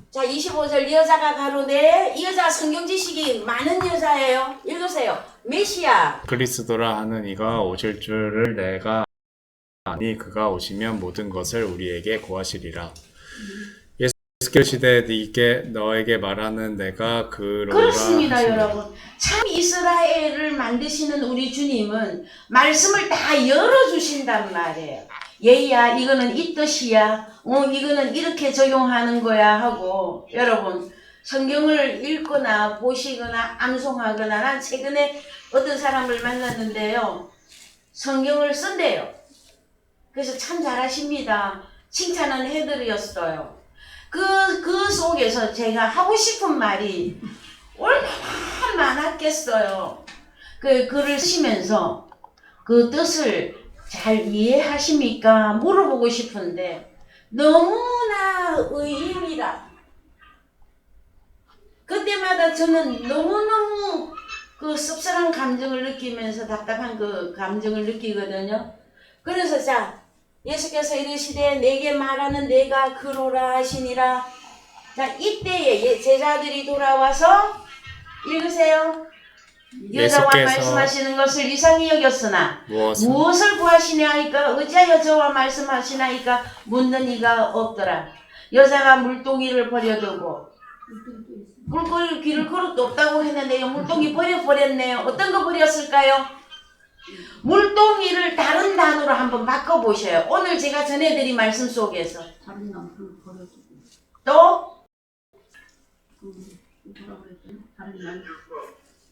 S1: 자, 25절 여자가 가로되 이 여자 성경 지식이 많은 여자예요. 읽으세요. 메시아.
S2: 그리스도라 하는 이가 오실 줄을 내가 아니 그가 오시면 모든 것을 우리에게 고하시리라. 예수께서 시대에 너에게 말하는 내가 그러라
S1: 그렇습니다,
S2: 하시니.
S1: 여러분. 참 이스라엘을 만드시는 우리 주님은 말씀을 다 열어주신단 말이에요. 얘야, 이거는 이 뜻이야. 이거는 이렇게 적용하는 거야 하고, 여러분, 성경을 읽거나 보시거나 암송하거나, 난 최근에 어떤 사람을 만났는데요. 성경을 쓴대요. 그래서 참 잘하십니다. 칭찬은 해드렸어요. 그 속에서 제가 하고 싶은 말이 얼마나 많았겠어요. 그 글을 쓰시면서 그 뜻을 잘 이해하십니까? 물어보고 싶은데 너무나 의인이라. 그때마다 저는 너무너무 그 씁쓸한 감정을 느끼면서 답답한 그 감정을 느끼거든요. 그래서 자, 예수께서 이르시되 내게 말하는 내가 그로라 하시니라. 자, 이때에 제자들이 돌아와서 읽으세요. 여자와
S2: 예수께서
S1: 말씀하시는 것을 이상히 여겼으나
S2: 무엇을
S1: 무엇을 구하시냐이까 어찌하여 저와 말씀하시나이까 묻는 이가 없더라. 여자가 물동이를 버려두고 물고기 길을 그릇도 없다고 했는데요. 물동이 버려버렸네요. 어떤 거 버렸을까요? 물동이를 다른 단어로 한번 바꿔보셔요. 오늘 제가 전해드린 말씀 속에서.
S3: 다른 남편 버려주고
S1: 또
S3: 뭐라고 했더니 다른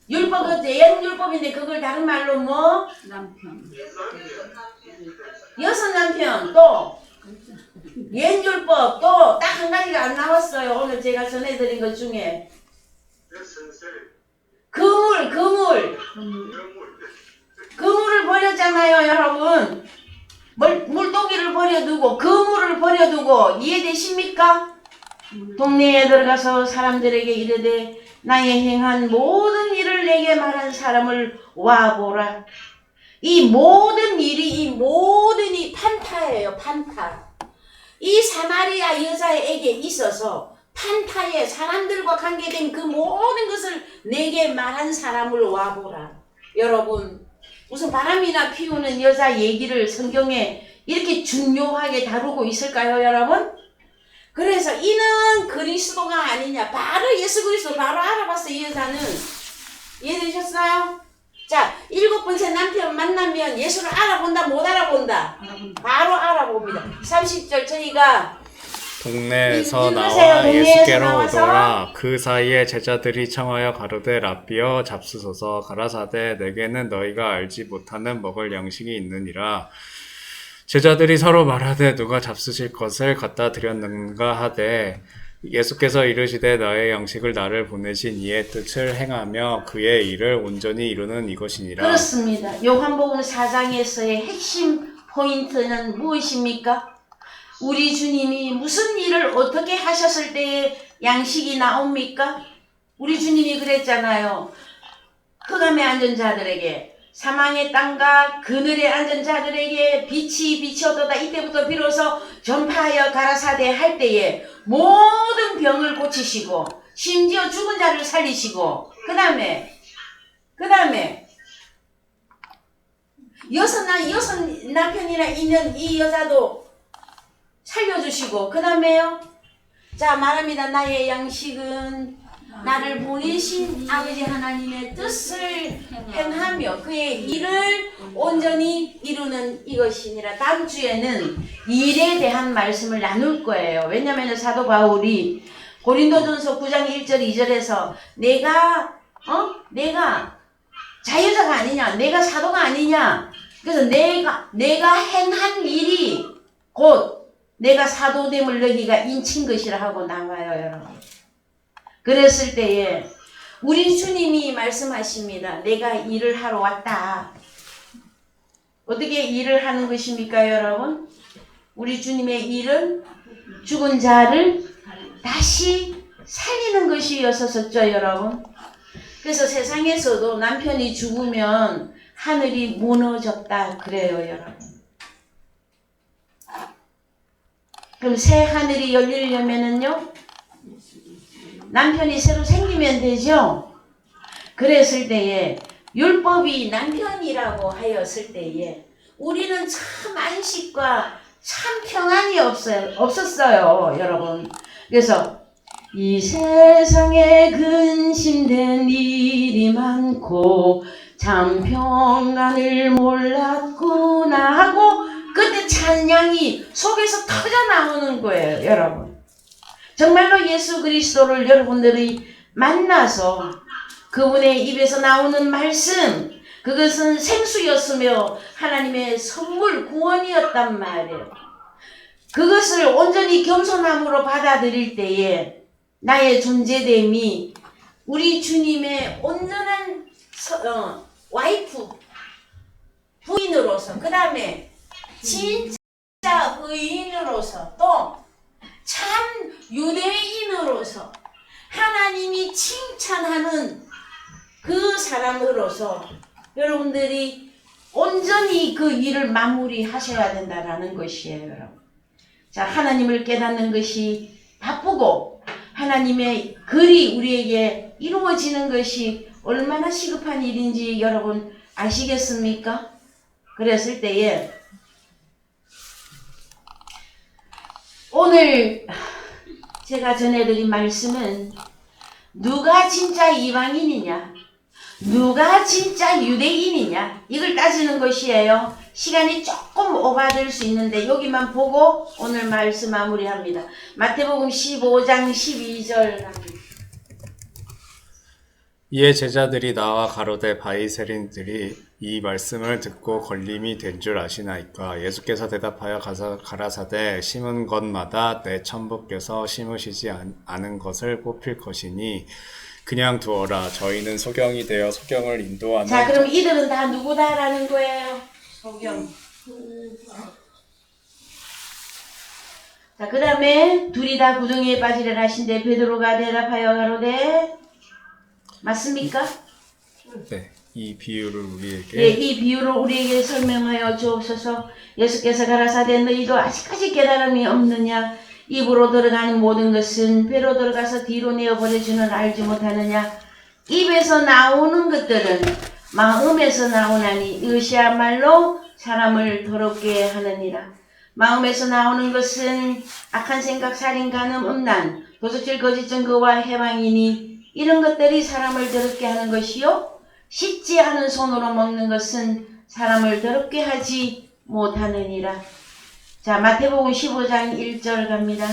S1: 율법, 옛 율법인데 그걸 다른 말로 뭐?
S3: 남편
S1: 여섯 남편, 또 옛 율법, 또 딱 한 가지가 안 나왔어요. 오늘 제가 전해드린 것 중에 그물을 버렸잖아요, 여러분. 물고기를 버려두고 그물을 버려두고 이해되십니까? 동네에 들어가서 사람들에게 이르되 나의 행한 모든 일을 내게 말한 사람을 와보라. 이 모든 일이 판타예요. 판타. 이 사마리아 여자에게 있어서 판타에 사람들과 관계된 그 모든 것을 내게 말한 사람을 와보라. 여러분, 무슨 바람이나 피우는 여자 얘기를 성경에 이렇게 중요하게 다루고 있을까요, 여러분? 그래서 이는 그리스도가 아니냐. 바로 예수 그리스도 바로 알아봤어, 이 여자는. 이해되셨어요? 자, 7번째 남편 만나면 예수를 알아본다, 못 알아본다? 바로 알아봅니다. 30절 저희가
S2: 동네에서
S1: 읽으세요.
S2: 나와
S1: 동네에서
S2: 예수께로
S1: 나와서.
S2: 오더라. 그 사이에 제자들이 청하여 가로되 랍비여 잡수소서. 가라사대 내게는 너희가 알지 못하는 먹을 양식이 있느니라. 제자들이 서로 말하되 누가 잡수실 것을 갖다 드렸는가 하되 예수께서 이르시되 너의 양식을 나를 보내신 이의 뜻을 행하며 그의 일을 온전히 이루는 이것이니라.
S1: 그렇습니다. 요한복음 4장에서의 핵심 포인트는 무엇입니까? 우리 주님이 무슨 일을 어떻게 하셨을 때에 양식이 나옵니까? 우리 주님이 그랬잖아요. 흑암에 앉은 자들에게, 사망의 땅과 그늘에 앉은 자들에게 빛이 비춰도다. 이때부터 비로소 전파하여 가라사대 할 때에 모든 병을 고치시고 심지어 죽은 자를 살리시고 그 다음에 여섯 남편이나 있는 이 여자도 살려주시고 그 다음에요. 자, 말합니다. 나의 양식은 나를 보내신 아버지 하나님의 뜻을 행하며 그의 일을 온전히 이루는 이것이니라. 다음 주에는 일에 대한 말씀을 나눌 거예요. 왜냐하면 사도 바울이 고린도전서 9장 1절 2절에서 내가 자유자가 아니냐, 내가 사도가 아니냐. 그래서 내가 행한 일이 곧 내가 사도됨을 너희가 인친 것이라 하고 나와요, 여러분. 그랬을 때에 우리 주님이 말씀하십니다. 내가 일을 하러 왔다. 어떻게 일을 하는 것입니까, 여러분? 우리 주님의 일은 죽은 자를 다시 살리는 것이었었죠, 여러분. 그래서 세상에서도 남편이 죽으면 하늘이 무너졌다 그래요, 여러분. 그럼 새 하늘이 열리려면은요, 남편이 새로 생기면 되죠. 그랬을 때에 율법이 남편이라고 하였을 때에 우리는 참 안식과 참 평안이 없었어요, 여러분. 그래서 이 세상에 근심된 일이 많고 참 평안을 몰랐구나 하고 그때 찬양이 속에서 터져 나오는 거예요, 여러분. 정말로 예수 그리스도를 여러분들이 만나서 그분의 입에서 나오는 말씀, 그것은 생수였으며 하나님의 선물 구원이었단 말이에요. 그것을 온전히 겸손함으로 받아들일 때에 나의 존재됨이 우리 주님의 온전한 와이프, 부인으로서, 그 다음에 진짜 의인으로서, 또 참 유대인으로서 하나님이 칭찬하는 그 사람으로서 여러분들이 온전히 그 일을 마무리하셔야 된다라는 것이에요, 여러분. 자, 하나님을 깨닫는 것이 바쁘고 하나님의 글이 우리에게 이루어지는 것이 얼마나 시급한 일인지 여러분 아시겠습니까? 그랬을 때에 오늘 제가 전해드린 말씀은 누가 진짜 이방인이냐, 누가 진짜 유대인이냐, 이걸 따지는 것이에요. 시간이 조금 오바될 수 있는데 여기만 보고 오늘 말씀 마무리합니다. 마태복음 15장 12절 갑니다.
S2: 이에 제자들이 나와 가로되 바리새인들이 이 말씀을 듣고 걸림이 된 줄 아시나이까. 예수께서 대답하여 가라사대 심은 것마다 내 천부께서 심으시지 않은 것을 뽑힐 것이니 그냥 두어라. 저희는 소경이 되어 소경을 인도하는.
S1: 자, 그럼 이들은 다 누구다라는 거예요? 소경. 자, 그 다음에 둘이 다 구덩이에 빠지려 하신데 베드로가 대답하여 가로되 맞습니까?
S2: 네, 이 비유를 우리에게.
S1: 예, 이 비유를 우리에게 설명하여 주옵소서. 예수께서 가라사대 너희도 아직까지 깨달음이 없느냐? 입으로 들어가는 모든 것은 배로 들어가서 뒤로 내어버려 주는 알지 못하느냐? 입에서 나오는 것들은 마음에서 나오나니 이것이야말로 사람을 더럽게 하느니라. 마음에서 나오는 것은 악한 생각, 살인, 간음, 음란, 도둑질, 거짓 증거와 해방이니 이런 것들이 사람을 더럽게 하는 것이요 씻지 않은 손으로 먹는 것은 사람을 더럽게 하지 못하느니라. 자, 마태복음 15장 1절 갑니다.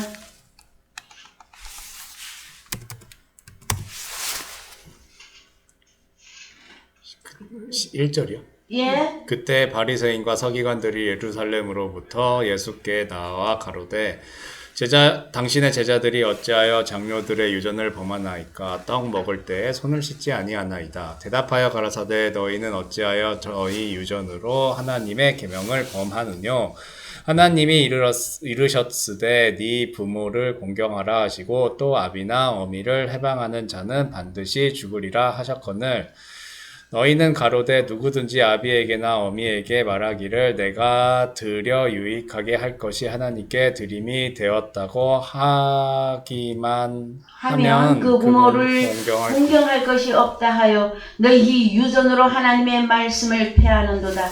S2: 1절이요?
S1: 예?
S2: 그때 바리새인과 서기관들이 예루살렘으로부터 예수께 나와 가로되 당신의 제자들이 어찌하여 장로들의 유전을 범하나이까. 떡 먹을 때에 손을 씻지 아니하나이다. 대답하여 가라사대 너희는 어찌하여 저희 유전으로 하나님의 계명을 범하느뇨. 하나님이 이르셨으되 네 부모를 공경하라 하시고 또 아비나 어미를 해방하는 자는 반드시 죽으리라 하셨거늘 너희는 가로되 누구든지 아비에게나 어미에게 말하기를 내가 드려 유익하게 할 것이 하나님께 드림이 되었다고 하기만 하면
S1: 그 부모를
S2: 공경할
S1: 공경할 것이 없다 하여 너희 유전으로 하나님의 말씀을 폐하는도다.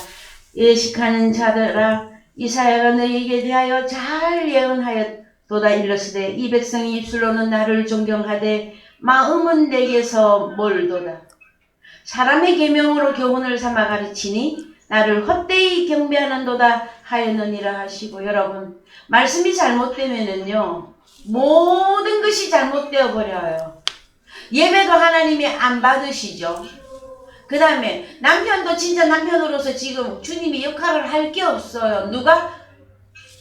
S1: 예식하는 자들아, 이사야가 너희에게 대하여 잘 예언하였도다. 일러스되 이 백성이 입술로는 나를 존경하되 마음은 내게서 멀도다. 사람의 계명으로 교훈을 삼아 가르치니 나를 헛되이 경배하는도다 하였느니라 하시고, 여러분, 말씀이 잘못되면은요 모든 것이 잘못되어 버려요. 예배도 하나님이 안 받으시죠. 그 다음에 남편도 진짜 남편으로서 지금 주님이 역할을 할 게 없어요. 누가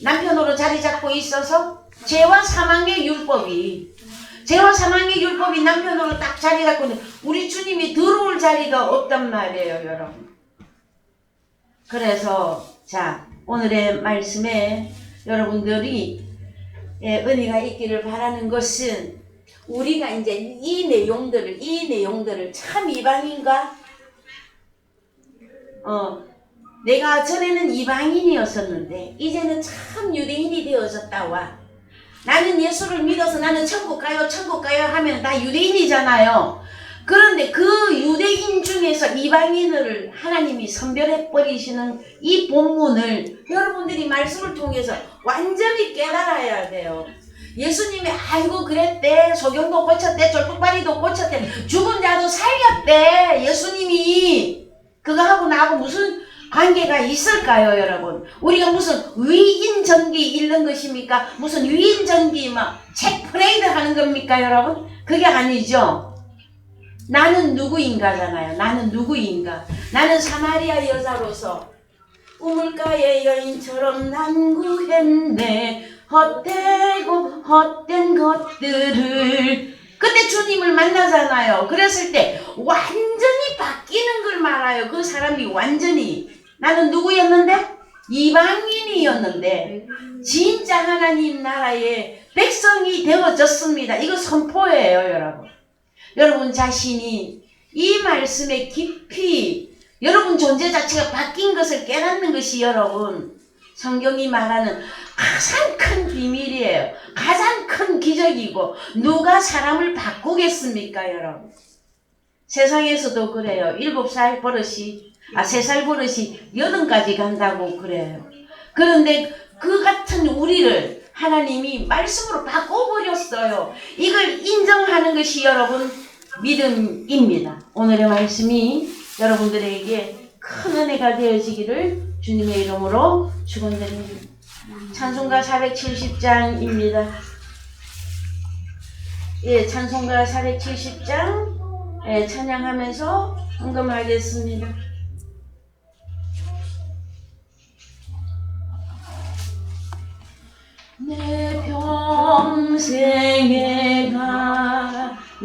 S1: 남편으로 자리 잡고 있어서 죄와 사망의 율법이 남편으로 딱 자리 잡고 있는데 우리 주님이 들어올 자리가 없단 말이에요, 여러분. 그래서 자, 오늘의 말씀에 여러분들이 은혜가 있기를 바라는 것은 우리가 이제 이 내용들을 참 이방인가? 내가 전에는 이방인이었었는데 이제는 참 유대인이 되어졌다와 나는 예수를 믿어서 나는 천국 가요 천국 가요 하면 다 유대인이잖아요. 그런데 그 유대인 중에서 이방인을 하나님이 선별해 버리시는 이 본문을 여러분들이 말씀을 통해서 완전히 깨달아야 돼요. 예수님이 아이고 그랬대, 소경도 고쳤대, 쫄뚝발이도 고쳤대, 죽은 자도 살렸대. 예수님이 그거하고 나하고 무슨 관계가 있을까요, 여러분? 우리가 무슨 위인전기 읽는 것입니까? 무슨 위인전기 막 책 프레이드 하는 겁니까, 여러분? 그게 아니죠. 나는 누구인가잖아요. 나는 누구인가? 나는 사마리아 여자로서 우물가의 여인처럼 난구했네. 헛되고 헛된 것들을. 그때 주님을 만나잖아요. 그랬을 때 완전히 바뀌는 걸 말아요. 그 사람이 완전히. 나는 누구였는데? 이방인이었는데 진짜 하나님 나라의 백성이 되어졌습니다. 이거 선포예요, 여러분. 여러분 자신이 이 말씀에 깊이 여러분 존재 자체가 바뀐 것을 깨닫는 것이 여러분 성경이 말하는 가장 큰 비밀이에요. 가장 큰 기적이고 누가 사람을 바꾸겠습니까, 여러분? 세상에서도 그래요. 7살 버릇이 3살 버릇이 80까지 간다고 그래요. 그런데 그 같은 우리를 하나님이 말씀으로 바꿔버렸어요. 이걸 인정하는 것이 여러분 믿음입니다. 오늘의 말씀이 여러분들에게 큰 은혜가 되어지기를 주님의 이름으로 축원드립니다. 찬송가 470장입니다. 예, 찬송가 470장 예, 찬양하면서 헌금하겠습니다. 내 평생에